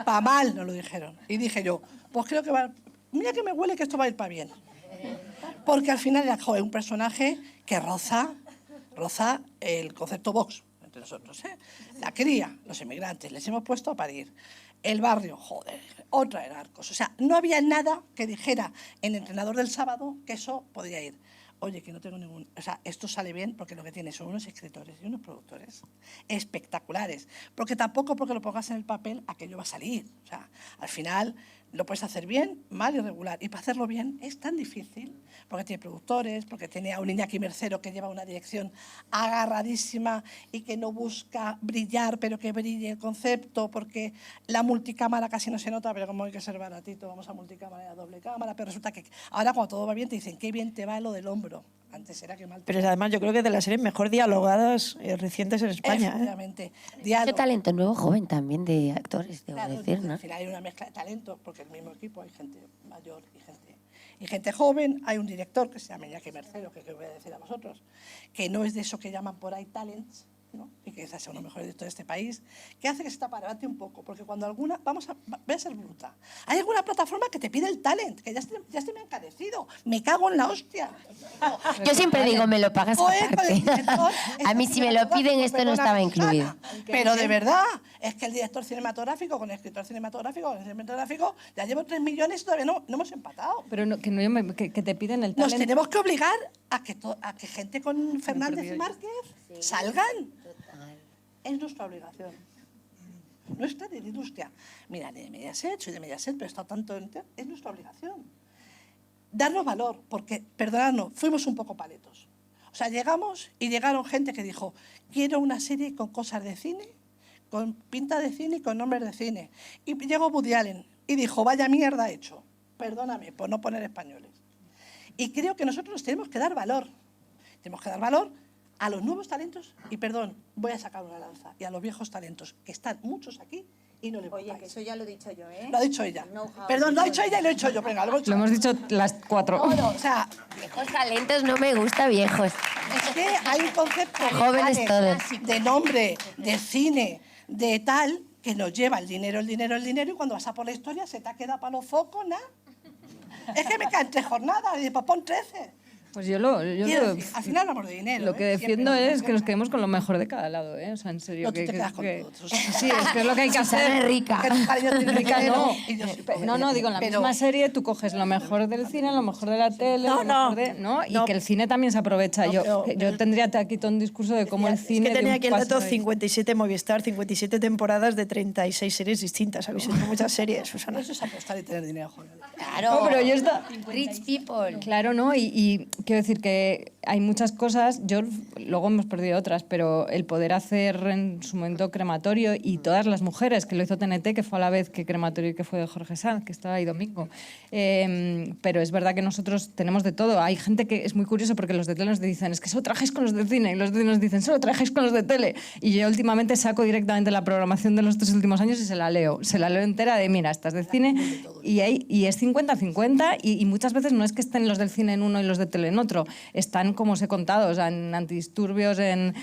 pa' mal, nos lo dijeron. Y dije yo, pues creo que va, mira que me huele que esto va a ir para bien. Porque al final era, joder, un personaje que roza el concepto Vox entre nosotros, ¿eh? La cría, los inmigrantes, les hemos puesto a parir. El barrio, joder, otra era Arcos. O sea, no había nada que dijera en Entrenador del Sábado que eso podía ir. Oye, que no tengo ningún... O sea, esto sale bien porque lo que tiene son unos escritores y unos productores espectaculares. Porque tampoco porque lo pongas en el papel aquello va a salir. O sea, al final lo puedes hacer bien, mal y regular. Y para hacerlo bien es tan difícil porque tiene productores, porque tiene a un Iñaki Mercero que lleva una dirección agarradísima y que no busca brillar, pero que brille el concepto, porque la multicámara casi no se nota, pero como hay que ser baratito, vamos a multicámara y a doble cámara. Pero resulta que ahora cuando todo va bien te dicen, qué bien te va lo del hombro. Antes era que mal. Pero además yo creo que es de las series mejor dialogadas recientes en España. Efectivamente. Mucho talento nuevo, joven también de actores, debo Claro, decir, ¿no? al final hay una mezcla de talentos, porque en el mismo equipo hay gente mayor y gente joven. Hay un director que se llama Iñaki Mercero, que voy a decir a vosotros, que no es de eso que llaman por ahí talents, ¿no? Y que quizás sea uno de los mejores directores de este país, que hace que se taparate un poco, porque cuando alguna, voy a ser bruta, hay alguna plataforma que te pide el talent, que ya se me ha encarecido, me cago en la hostia. Yo siempre digo, me lo pagas aparte. A mí si me lo piden esto no estaba incluido. Pero de verdad, es que el director cinematográfico con el escritor cinematográfico, ya llevo 3 millones y todavía no hemos empatado. Pero que te piden el Nos talento. tenemos que obligar a que gente con Fernández y Márquez salgan. Es nuestra obligación. Nuestra de la industria. Mira, de Mediaset, soy de Mediaset, pero he estado tanto en... Es nuestra obligación. Darnos valor, porque, perdonadnos, fuimos un poco paletos. O sea, llegamos y llegaron gente que dijo, quiero una serie con cosas de cine, con pinta de cine y con nombres de cine. Y llegó Woody Allen y dijo, vaya mierda hecho. Perdóname por no poner españoles. Y creo que nosotros nos tenemos que dar valor. Tenemos que dar valor a los nuevos talentos, y perdón, voy a sacar una lanza, y a los viejos talentos, que están muchos aquí y no le votáis. Oye, que eso ya lo he dicho yo, ¿eh? Lo ha dicho ella. Perdón, lo ha dicho ella y lo he dicho yo. Venga, lo he dicho. Lo hemos dicho las 4. No, o sea, Viejos talentos no me gusta, viejos. es que hay un concepto Jóvenes todos. de nombre, de cine, de tal, que nos lleva el dinero, y cuando vas a por la historia se te ha quedado para los focos, nada. Es que me caen 3 jornadas y pues pon 13. Pues yo Quiero decir, al final hablamos de dinero. lo que defiendo es que nos quedemos con lo mejor de cada lado, ¿eh? O sea, en serio. No, tú te quedas con todo. Sí, es que es lo que hay que Susana hacer. es rica. Que tu cariño tiene Rica, dinero no. y yo soy pobre. No, digo, en la Pero- misma serie tú coges lo mejor del cine, lo mejor de la tele, lo mejor de... ¿no? Y que el cine también se aprovecha. Yo tendría aquí todo un discurso de cómo el cine... Es que tenía dio aquí un el paso dato ahí. 57 Movistar, 57 temporadas de 36 series distintas. Habéis hecho muchas series, Susana. Eso es apostar y tener dinero, joder. Claro. No, pero yo está... Rich people. Claro, ¿no? Y quiero decir que hay muchas cosas, luego hemos perdido otras, pero el poder hacer en su momento crematorio y todas las mujeres, que lo hizo TNT, que fue a la vez que crematorio y que fue de Jorge Sanz, que estaba ahí domingo. Pero es verdad que nosotros tenemos de todo. Hay gente que es muy curioso porque los de tele nos dicen, es que solo trabajáis con los de cine, y los de cine nos dicen, solo trabajáis con los de tele. Y yo últimamente saco directamente la programación de los 3 últimos años y se la leo entera de, mira, estás de cine, y es 50-50, y muchas veces no es que estén los del cine en uno y los de tele en otro, están como os he contado, o sea, en Antidisturbios, en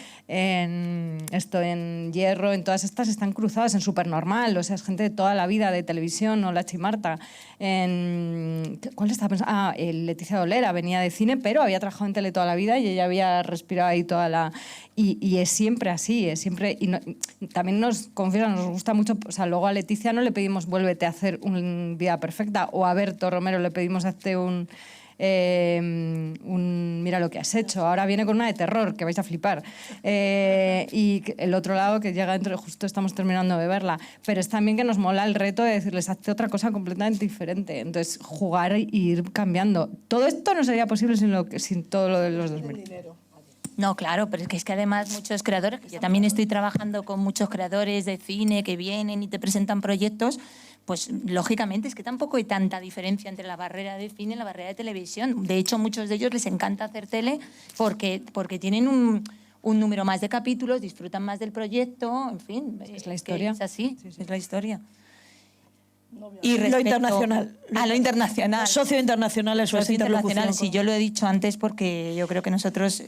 Hierro, en todas estas están cruzadas en Supernormal, o sea, es gente de toda la vida de televisión, o La Chimarta. ¿Cuál estaba pensando? Leticia Dolera venía de cine, pero había trabajado en tele toda la vida y ella había respirado ahí toda la... Y es siempre así, es siempre... Y también nos gusta mucho, o sea, luego a Leticia no le pedimos vuélvete a hacer un Vida Perfecta, o a Berto Romero le pedimos hazte un mira lo que has hecho. Ahora viene con una de terror, que vais a flipar. Y el otro lado, que llega dentro, justo estamos terminando de verla. Pero es también que nos mola el reto de decirles, hazte otra cosa completamente diferente. Entonces, jugar y ir cambiando. Todo esto no sería posible sin todo lo de los 2000. No, claro, pero es que además muchos creadores, yo también estoy trabajando con muchos creadores de cine que vienen y te presentan proyectos, pues lógicamente es que tampoco hay tanta diferencia entre la barrera de cine y la barrera de televisión. De hecho, muchos de ellos les encanta hacer tele porque tienen un número más de capítulos, disfrutan más del proyecto, en fin. Es la historia. Es así, sí. es la historia. Y lo internacional. Lo internacional. Socio internacional, eso es Socio internacional. interlocución. Sí, yo lo he dicho antes porque yo creo que nosotros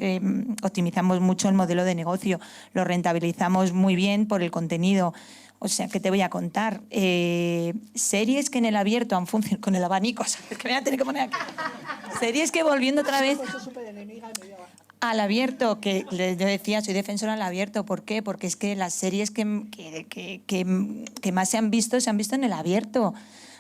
optimizamos mucho el modelo de negocio, lo rentabilizamos muy bien por el contenido. O sea, ¿qué te voy a contar? Series que en el abierto han funcionado... Con el abanico, ¿sabes? Que me voy a tener que poner aquí. Series que volviendo otra vez al abierto, que yo decía, soy defensora al abierto. ¿Por qué? Porque es que las series que más se han visto en el abierto.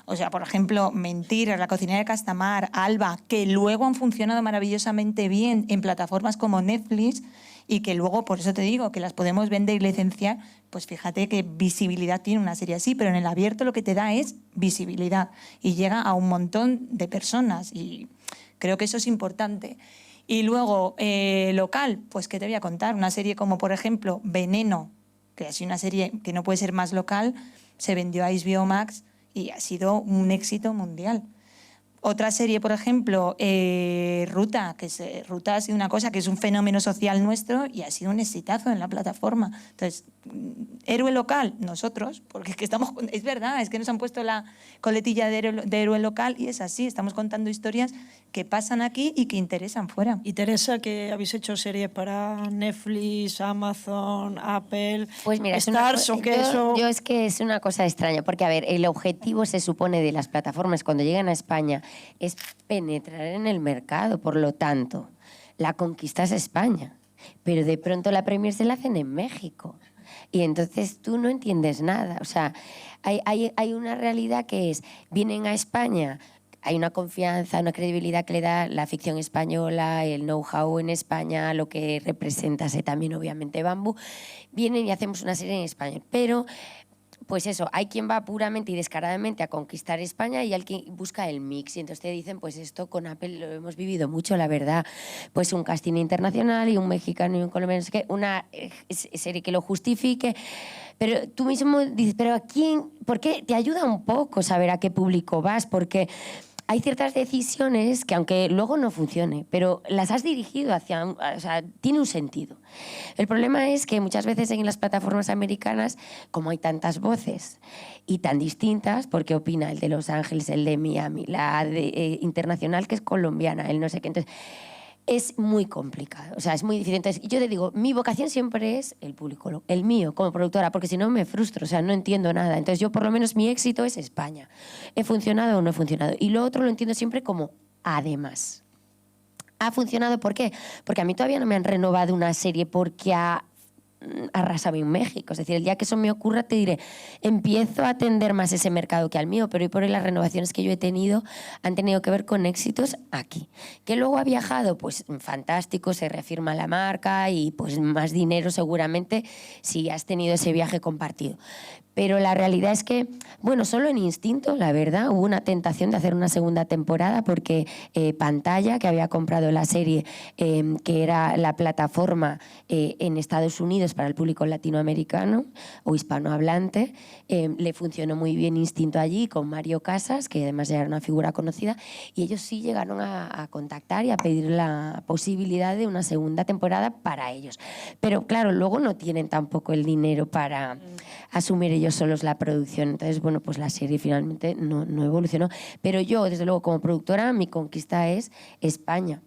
O sea, por ejemplo, Mentiras, La cocinera de Castamar, Alba, que luego han funcionado maravillosamente bien en plataformas como Netflix y que luego, por eso te digo, que las podemos vender y licenciar, pues fíjate qué visibilidad tiene una serie así, pero en el abierto lo que te da es visibilidad y llega a un montón de personas y creo que eso es importante. Y luego, local, pues ¿qué te voy a contar? Una serie como, por ejemplo, Veneno, que es una serie que no puede ser más local, se vendió a HBO Max y ha sido un éxito mundial. Otra serie, por ejemplo, Ruta, Ruta ha sido una cosa que es un fenómeno social nuestro y ha sido un exitazo en la plataforma. Entonces, héroe local, nosotros, porque es verdad, es que nos han puesto la coletilla de héroe local y es así, estamos contando historias que pasan aquí y que interesan fuera. Y Teresa, que habéis hecho series para Netflix, Amazon, Apple, Pues mira, Stars, yo es que es una cosa extraña, porque a ver, el objetivo se supone de las plataformas cuando llegan a España es penetrar en el mercado, por lo tanto, la conquista es España, pero de pronto la premier se la hacen en México. Y entonces tú no entiendes nada. O sea, hay una realidad que es, vienen a España, hay una confianza, una credibilidad que le da la ficción española, el know-how en España, lo que representa también obviamente Bambú. Vienen y hacemos una serie en español, pero pues eso, hay quien va puramente y descaradamente a conquistar España y hay quien busca el mix. Y entonces te dicen, pues esto con Apple lo hemos vivido mucho, la verdad. Pues un casting internacional y un mexicano y un colombiano, no sé qué, una serie que lo justifique. Pero tú mismo dices, ¿pero a quién? ¿Por qué? Te ayuda un poco saber a qué público vas, porque hay ciertas decisiones que, aunque luego no funcione, pero las has dirigido hacia... O sea, tiene un sentido. El problema es que muchas veces en las plataformas americanas, como hay tantas voces y tan distintas, porque opina el de Los Ángeles, el de Miami, la de, internacional que es colombiana, el no sé qué... Entonces, es muy complicado, o sea, es muy difícil. Entonces, yo te digo, mi vocación siempre es el público, el mío como productora, porque si no me frustro, o sea, no entiendo nada. Entonces, yo por lo menos mi éxito es España. ¿He funcionado o no he funcionado? Y lo otro lo entiendo siempre como además. ¿Ha funcionado por qué? Porque a mí todavía no me han renovado una serie porque arrasado en México. Es decir, el día que eso me ocurra te diré, empiezo a atender más ese mercado que al mío, pero hoy por hoy las renovaciones que yo he tenido han tenido que ver con éxitos aquí. Que luego ha viajado, pues fantástico, se reafirma la marca y pues más dinero seguramente si has tenido ese viaje compartido. Pero la realidad es que, bueno, solo en instinto, la verdad, hubo una tentación de hacer una segunda temporada porque Pantalla, que había comprado la serie, que era la plataforma en Estados Unidos para el público latinoamericano o hispanohablante, le funcionó muy bien Instinto allí con Mario Casas, que además ya era una figura conocida, y ellos sí llegaron a contactar y a pedir la posibilidad de una segunda temporada para ellos. Pero claro, luego no tienen tampoco el dinero para asumir ellos solos la producción. Entonces, bueno, pues la serie finalmente no evolucionó. Pero yo, desde luego, como productora, mi conquista es España.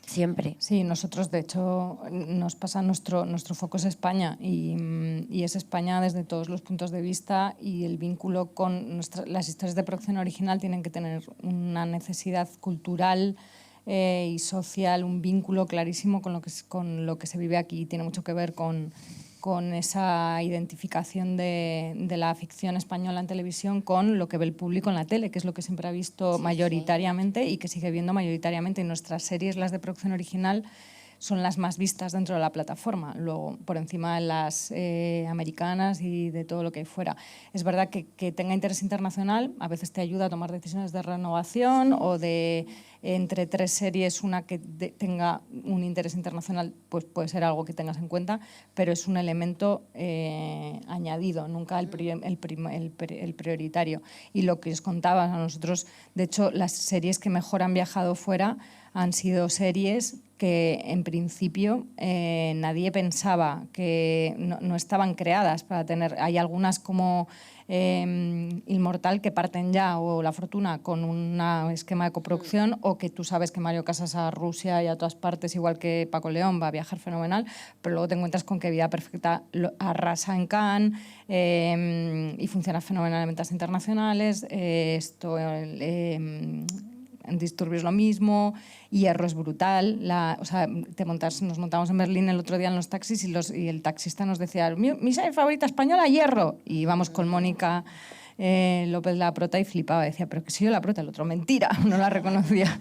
Siempre. Sí, nosotros de hecho nos pasa, nuestro foco es España y es España desde todos los puntos de vista, y el vínculo con las historias de producción original tienen que tener una necesidad cultural y social, un vínculo clarísimo con lo que se vive aquí. Tiene mucho que ver con esa identificación de la ficción española en televisión con lo que ve el público en la tele, que es lo que siempre ha visto mayoritariamente y que sigue viendo mayoritariamente. Y nuestras series, las de producción original, son las más vistas dentro de la plataforma, luego por encima de las americanas y de todo lo que hay fuera. Es verdad que tenga interés internacional a veces te ayuda a tomar decisiones de renovación o de entre 3 series una que tenga un interés internacional, pues puede ser algo que tengas en cuenta, pero es un elemento añadido, nunca el prioritario. Y lo que os contaba, a nosotros, de hecho, las series que mejor han viajado fuera han sido series que en principio nadie pensaba, que no estaban creadas para tener. Hay algunas como Inmortal que parten ya, o La Fortuna, con un esquema de coproducción, o que tú sabes que Mario Casas a Rusia y a todas partes, igual que Paco León, va a viajar fenomenal, pero luego te encuentras con que Vida Perfecta arrasa en Cannes y funciona fenomenal en ventas internacionales. En Disturbios lo mismo, Hierro es brutal. Nos montamos en Berlín el otro día en los taxis y el taxista nos decía: mi serie favorita española, Hierro. Y íbamos con Mónica López, la prota, y flipaba. Decía: pero que soy yo la prota. El otro: mentira, no la reconocía.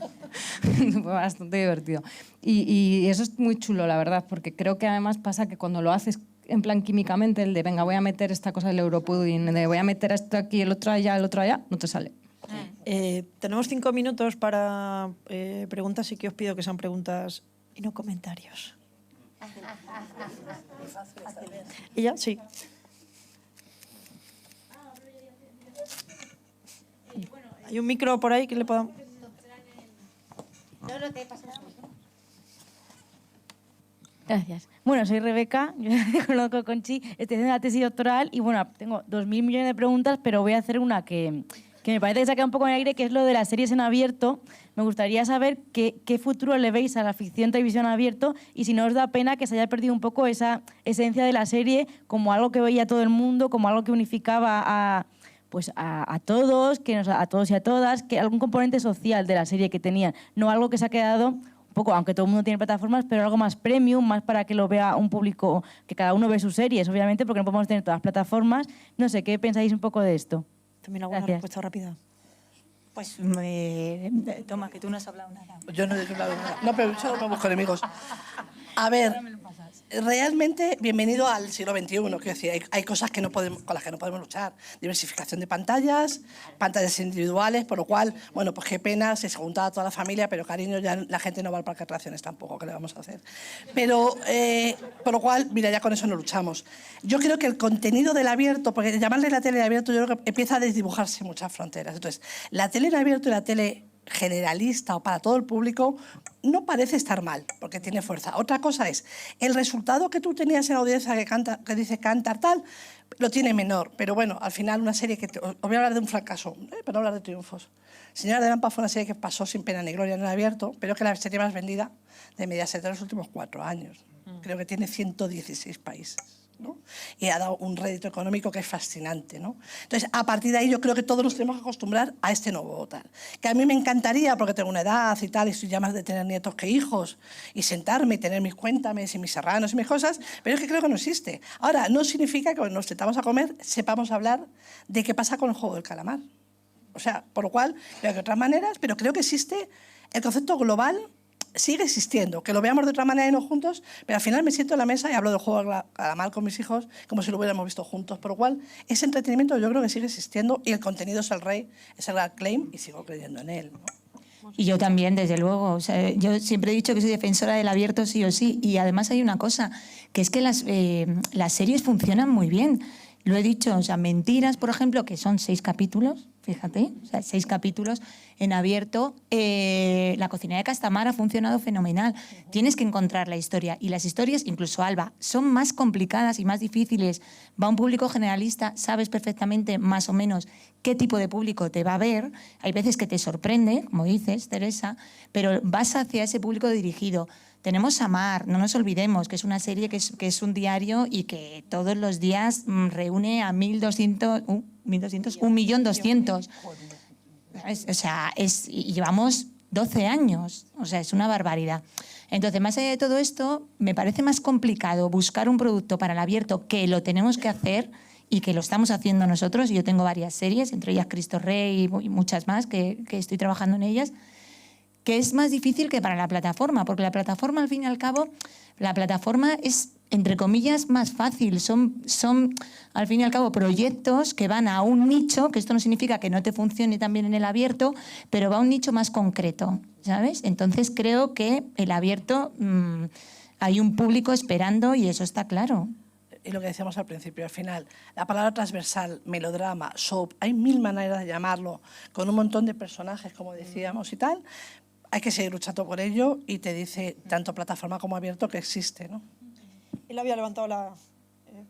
Fue bastante divertido. Y eso es muy chulo, la verdad, porque creo que además pasa que cuando lo haces en plan químicamente, el de venga, voy a meter esta cosa del Europudding, de voy a meter esto aquí, el otro allá, no te sale. Tenemos 5 minutos para preguntas, y que os pido que sean preguntas y no comentarios. ¿Y ya? Sí. Hay un micro por ahí que le podamos... Gracias. Bueno, soy Rebeca, yo te conozco con Conchi, estoy haciendo la tesis doctoral y bueno, tengo 2.000 millones de preguntas, pero voy a hacer una que me parece que se ha quedado un poco en el aire, que es lo de las series en abierto. Me gustaría saber qué futuro le veis a la ficción televisión abierto y si no os da pena que se haya perdido un poco esa esencia de la serie como algo que veía todo el mundo, como algo que unificaba a todos, a todos y a todas, que algún componente social de la serie que tenían, no algo que se ha quedado un poco, aunque todo el mundo tiene plataformas, pero algo más premium, más para que lo vea un público, que cada uno ve sus series, obviamente, porque no podemos tener todas las plataformas. No sé, ¿qué pensáis un poco de esto? También alguna Gracias. respuesta rápida. Pues toma, que tú no has hablado nada. Yo no he hablado nada. No, pero yo no busco enemigos. A ver, realmente bienvenido al siglo XXI. Quiero decir, hay cosas con las que no podemos luchar. Diversificación de pantallas individuales, por lo cual, bueno, pues qué pena, se juntaba toda la familia, pero cariño, ya la gente no va al parque de atracciones tampoco, ¿qué le vamos a hacer? Pero, por lo cual, mira, ya con eso no luchamos. Yo creo que el contenido del abierto, porque llamarle la tele de abierto, yo creo que empieza a desdibujarse muchas fronteras. Entonces, la tele en abierto y la tele generalista o para todo el público no parece estar mal, porque tiene fuerza. Otra cosa es, el resultado que tú tenías en la audiencia que dice cantar tal, lo tiene menor. Pero bueno, al final una serie que... os voy a hablar de un fracaso, pero no hablar de triunfos. Señora de Lampa fue una serie que pasó sin pena ni gloria en el abierto, pero que es la serie más vendida de Mediaset de los últimos 4 años. Creo que tiene 116 países. ¿no? Y ha dado un rédito económico que es fascinante, ¿no? Entonces, a partir de ahí yo creo que todos nos tenemos que acostumbrar a este nuevo tal. Que a mí me encantaría, porque tengo una edad y tal, y soy ya más de tener nietos que hijos, y sentarme y tener mis cuéntames y mis serranos y mis cosas, pero es que creo que no existe. Ahora, no significa que cuando nos sentamos a comer sepamos hablar de qué pasa con el juego del calamar. O sea, por lo cual, creo que de otras maneras, pero creo que existe el concepto global. Sigue existiendo, que lo veamos de otra manera y no juntos, pero al final me siento en la mesa y hablo del juego del calamar con mis hijos como si lo hubiéramos visto juntos. Por lo cual, ese entretenimiento yo creo que sigue existiendo y el contenido es el rey, es el claim y sigo creyendo en él, ¿no? Y yo también, desde luego. O sea, yo siempre he dicho que soy defensora del abierto sí o sí. Y además hay una cosa, que es que las series funcionan muy bien. Lo he dicho, o sea, Mentiras, por ejemplo, que son 6 capítulos, fíjate, o sea, 6 capítulos en abierto. La cocinera de Castamar ha funcionado fenomenal. Tienes que encontrar la historia. Y las historias, incluso Alba, son más complicadas y más difíciles. Va un público generalista, sabes perfectamente más o menos qué tipo de público te va a ver. Hay veces que te sorprende, como dices, Teresa, pero vas hacia ese público dirigido. Tenemos Amar, no nos olvidemos, que es una serie que es un diario y que todos los días reúne a 1.200.000. O sea, y llevamos 12 años, o sea, es una barbaridad. Entonces, más allá de todo esto, me parece más complicado buscar un producto para el abierto, que lo tenemos que hacer y que lo estamos haciendo nosotros. Yo tengo varias series, entre ellas Cristo Rey y muchas más que estoy trabajando en ellas, que es más difícil que para la plataforma, porque la plataforma, al fin y al cabo, la plataforma es, entre comillas, más fácil. Son, al fin y al cabo, proyectos que van a un nicho, que esto no significa que no te funcione también en el abierto, pero va a un nicho más concreto, ¿sabes? Entonces creo que el abierto hay un público esperando y eso está claro. Y lo que decíamos al principio, al final, la palabra transversal, melodrama, soap, hay 1000 maneras de llamarlo, con un montón de personajes, como decíamos y tal. Hay que seguir luchando por ello y te dice tanto plataforma como abierto que existe, ¿no? Él había levantado la...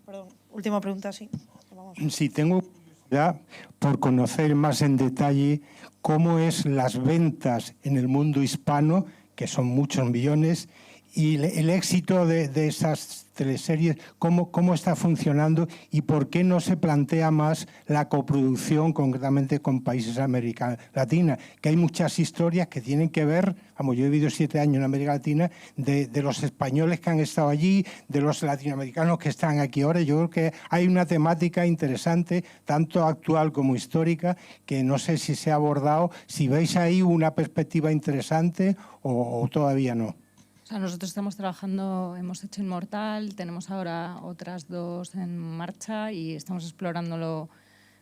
perdón, última pregunta, sí. Vamos. Sí, tengo curiosidad por conocer más en detalle cómo es las ventas en el mundo hispano, que son muchos millones, y el éxito de esas teleseries, cómo está funcionando y por qué no se plantea más la coproducción, concretamente con países de América Latina, que hay muchas historias que tienen que ver, vamos, yo he vivido 7 años en América Latina, de los españoles que han estado allí, de los latinoamericanos que están aquí ahora. Yo creo que hay una temática interesante, tanto actual como histórica, que no sé si se ha abordado, si veis ahí una perspectiva interesante o todavía no. O sea, nosotros estamos trabajando, hemos hecho Inmortal, tenemos ahora otras 2 en marcha y estamos explorándolo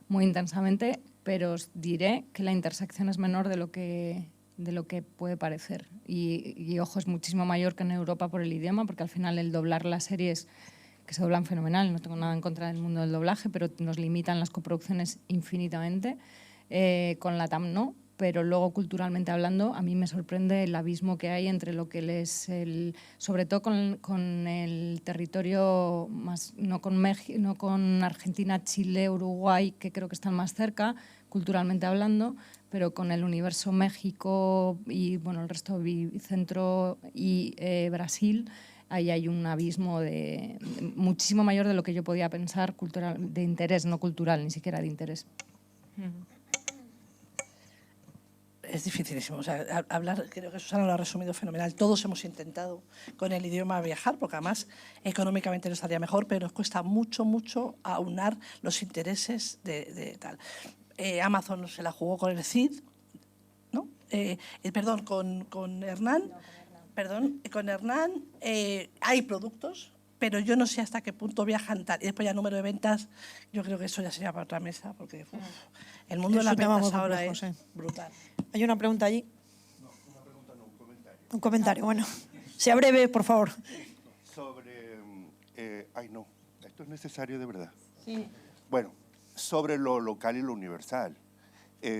muy intensamente, pero os diré que la intersección es menor de lo que puede parecer. Y ojo, es muchísimo mayor que en Europa por el idioma, porque al final el doblar las series, que se doblan fenomenal, no tengo nada en contra del mundo del doblaje, pero nos limitan las coproducciones infinitamente. Con la TAM no. Pero luego, culturalmente hablando, a mí me sorprende el abismo que hay entre lo que es sobre todo con el territorio, más, no con Argentina, Chile, Uruguay, que creo que están más cerca, culturalmente hablando, pero con el universo México y bueno, el resto Centro y Brasil, ahí hay un abismo muchísimo mayor de lo que yo podía pensar, cultural, de interés, no cultural, ni siquiera de interés. Es dificilísimo. O sea, hablar, creo que Susana lo ha resumido fenomenal. Todos hemos intentado con el idioma viajar, porque además económicamente nos estaría mejor, pero nos cuesta mucho, mucho aunar los intereses de tal. Amazon se la jugó con el CID, ¿no? Perdón, con Hernán. Perdón, con Hernán hay productos, pero yo no sé hasta qué punto viajan tal. Y después ya número de ventas, yo creo que eso ya sería para otra mesa, porque el mundo de las ventas ahora es brutal. Hay una pregunta allí. No, una pregunta no, un comentario. Un comentario, bueno. Sea breve, por favor. Sobre... ay, no, esto es necesario de verdad. Sí. Bueno, sobre lo local y lo universal.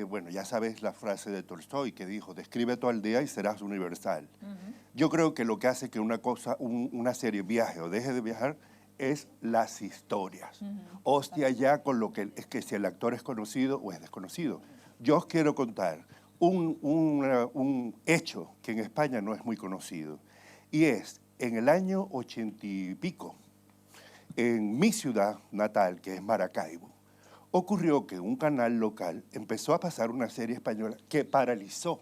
Bueno, ya sabes la frase de Tolstoy que dijo, describe tu aldea y serás universal. Yo creo que lo que hace que una serie viaje o deje de viajar es las historias. Hostia ya con lo que es que si el actor es conocido o es desconocido. Yo os quiero contar un hecho que en España no es muy conocido. Y es, en el año 80 y pico, en mi ciudad natal, que es Maracaibo, ocurrió que un canal local empezó a pasar una serie española que paralizó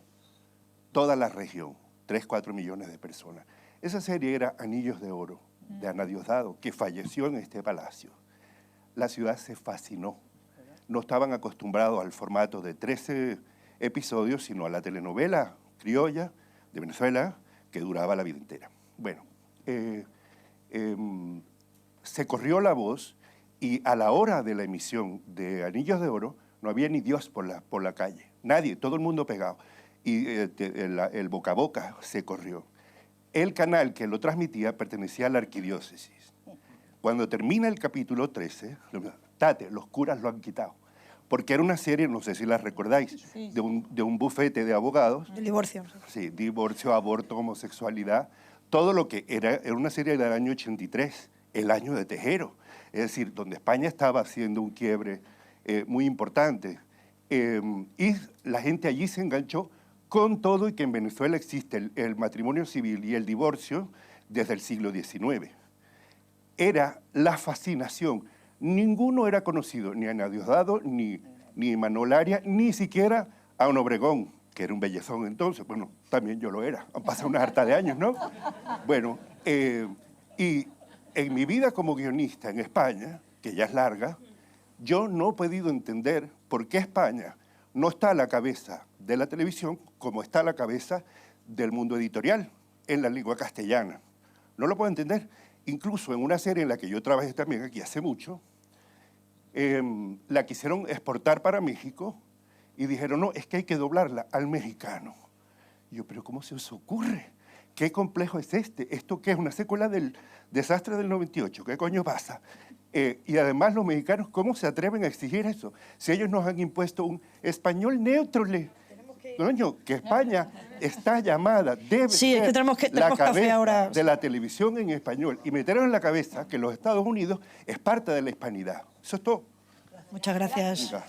toda la región, 3-4 millones de personas. Esa serie era Anillos de Oro, de Ana Diosdado, que falleció en este palacio. La ciudad se fascinó. No estaban acostumbrados al formato de 13 episodios, sino a la telenovela criolla de Venezuela, que duraba la vida entera. Bueno, se corrió la voz y a la hora de la emisión de Anillos de Oro no había ni Dios por la calle. Nadie, todo el mundo pegado. Y el boca a boca se corrió. El canal que lo transmitía pertenecía a la arquidiócesis. Cuando termina el capítulo 13, Tate, los curas lo han quitado. porque era una serie, no sé si la recordáis, de un bufete de abogados. El divorcio. Sí, divorcio, aborto, homosexualidad, todo lo que era una serie del año 83, el año de Tejero, es decir, donde España estaba haciendo un quiebre muy importante. Y la gente allí se enganchó con todo y que en Venezuela existe el matrimonio civil y el divorcio desde el siglo XIX. Era la fascinación. Ninguno era conocido, ni a Diosdado, ni Manuel Arias, ni siquiera a Don Obregón, que era un bellezón entonces. Bueno, también yo lo era. Han pasado una harta de años, ¿no? Bueno, y en mi vida como guionista en España, que ya es larga, yo no he podido entender por qué España no está a la cabeza de la televisión como está a la cabeza del mundo editorial en la lengua castellana. No lo puedo entender. Incluso en una serie en la que yo trabajé también aquí hace mucho, la quisieron exportar para México y dijeron, no, es que hay que doblarla al mexicano. Y yo, pero ¿cómo se os ocurre? ¿Qué complejo es este? ¿Esto qué es? ¿Una secuela del desastre del 98? ¿Qué coño pasa? Y además los mexicanos, ¿cómo se atreven a exigir eso? Si ellos nos han impuesto un español neutro, coño, que España está llamada, debe ser es que tenemos la cabeza ahora de la televisión en español. Y meternos en la cabeza que los Estados Unidos es parte de la hispanidad. Eso es todo. Muchas gracias. Venga.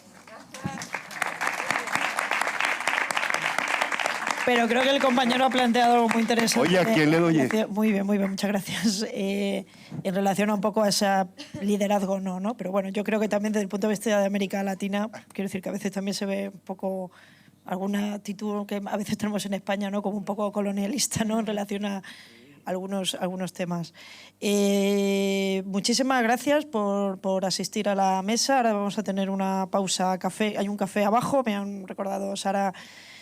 Pero creo que el compañero ha planteado algo muy interesante. Oye, ¿a quién le doy? Muy bien, muchas gracias. En relación a un poco a ese liderazgo, no. Pero bueno, yo creo que también desde el punto de vista de América Latina, quiero decir que a veces también se ve un poco alguna actitud que a veces tenemos en España, ¿no? Como un poco colonialista, ¿no? En relación a algunos temas. Muchísimas gracias por asistir a la mesa. Ahora vamos a tener una pausa café. Hay un café abajo, me han recordado Sara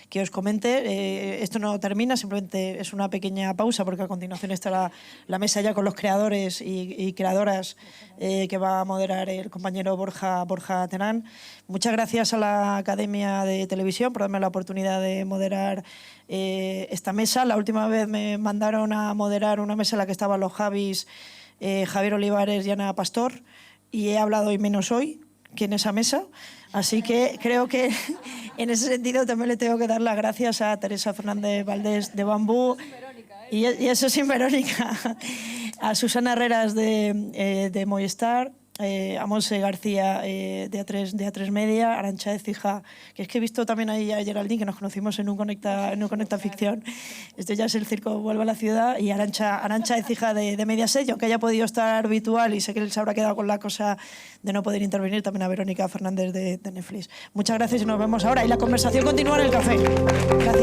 que os comente. Esto no termina, simplemente es una pequeña pausa porque a continuación estará la mesa ya con los creadores y creadoras que va a moderar el compañero Borja Terán. Muchas gracias a la Academia de Televisión por darme la oportunidad de moderar esta mesa. La última vez me mandaron a moderar una mesa en la que estaban los Javis, Javier Olivares y Ana Pastor, y he hablado hoy menos hoy que en esa mesa. Así que creo que en ese sentido también le tengo que dar las gracias a Teresa Fernández Valdés de Bambú, y eso sin Verónica, a Susana Herreras de Movistar, a Monse García de A3 Media, Arantxa Écija, que es que he visto también ahí a Geraldine, que nos conocimos en un Conecta Ficción. Esto ya es el circo Vuelve a la Ciudad, y Arantxa Écija de Mediaset, y aunque haya podido estar virtual y sé que él se habrá quedado con la cosa de no poder intervenir, también a Verónica Fernández de Netflix. Muchas gracias y nos vemos ahora. Y la conversación continúa en el café. Gracias.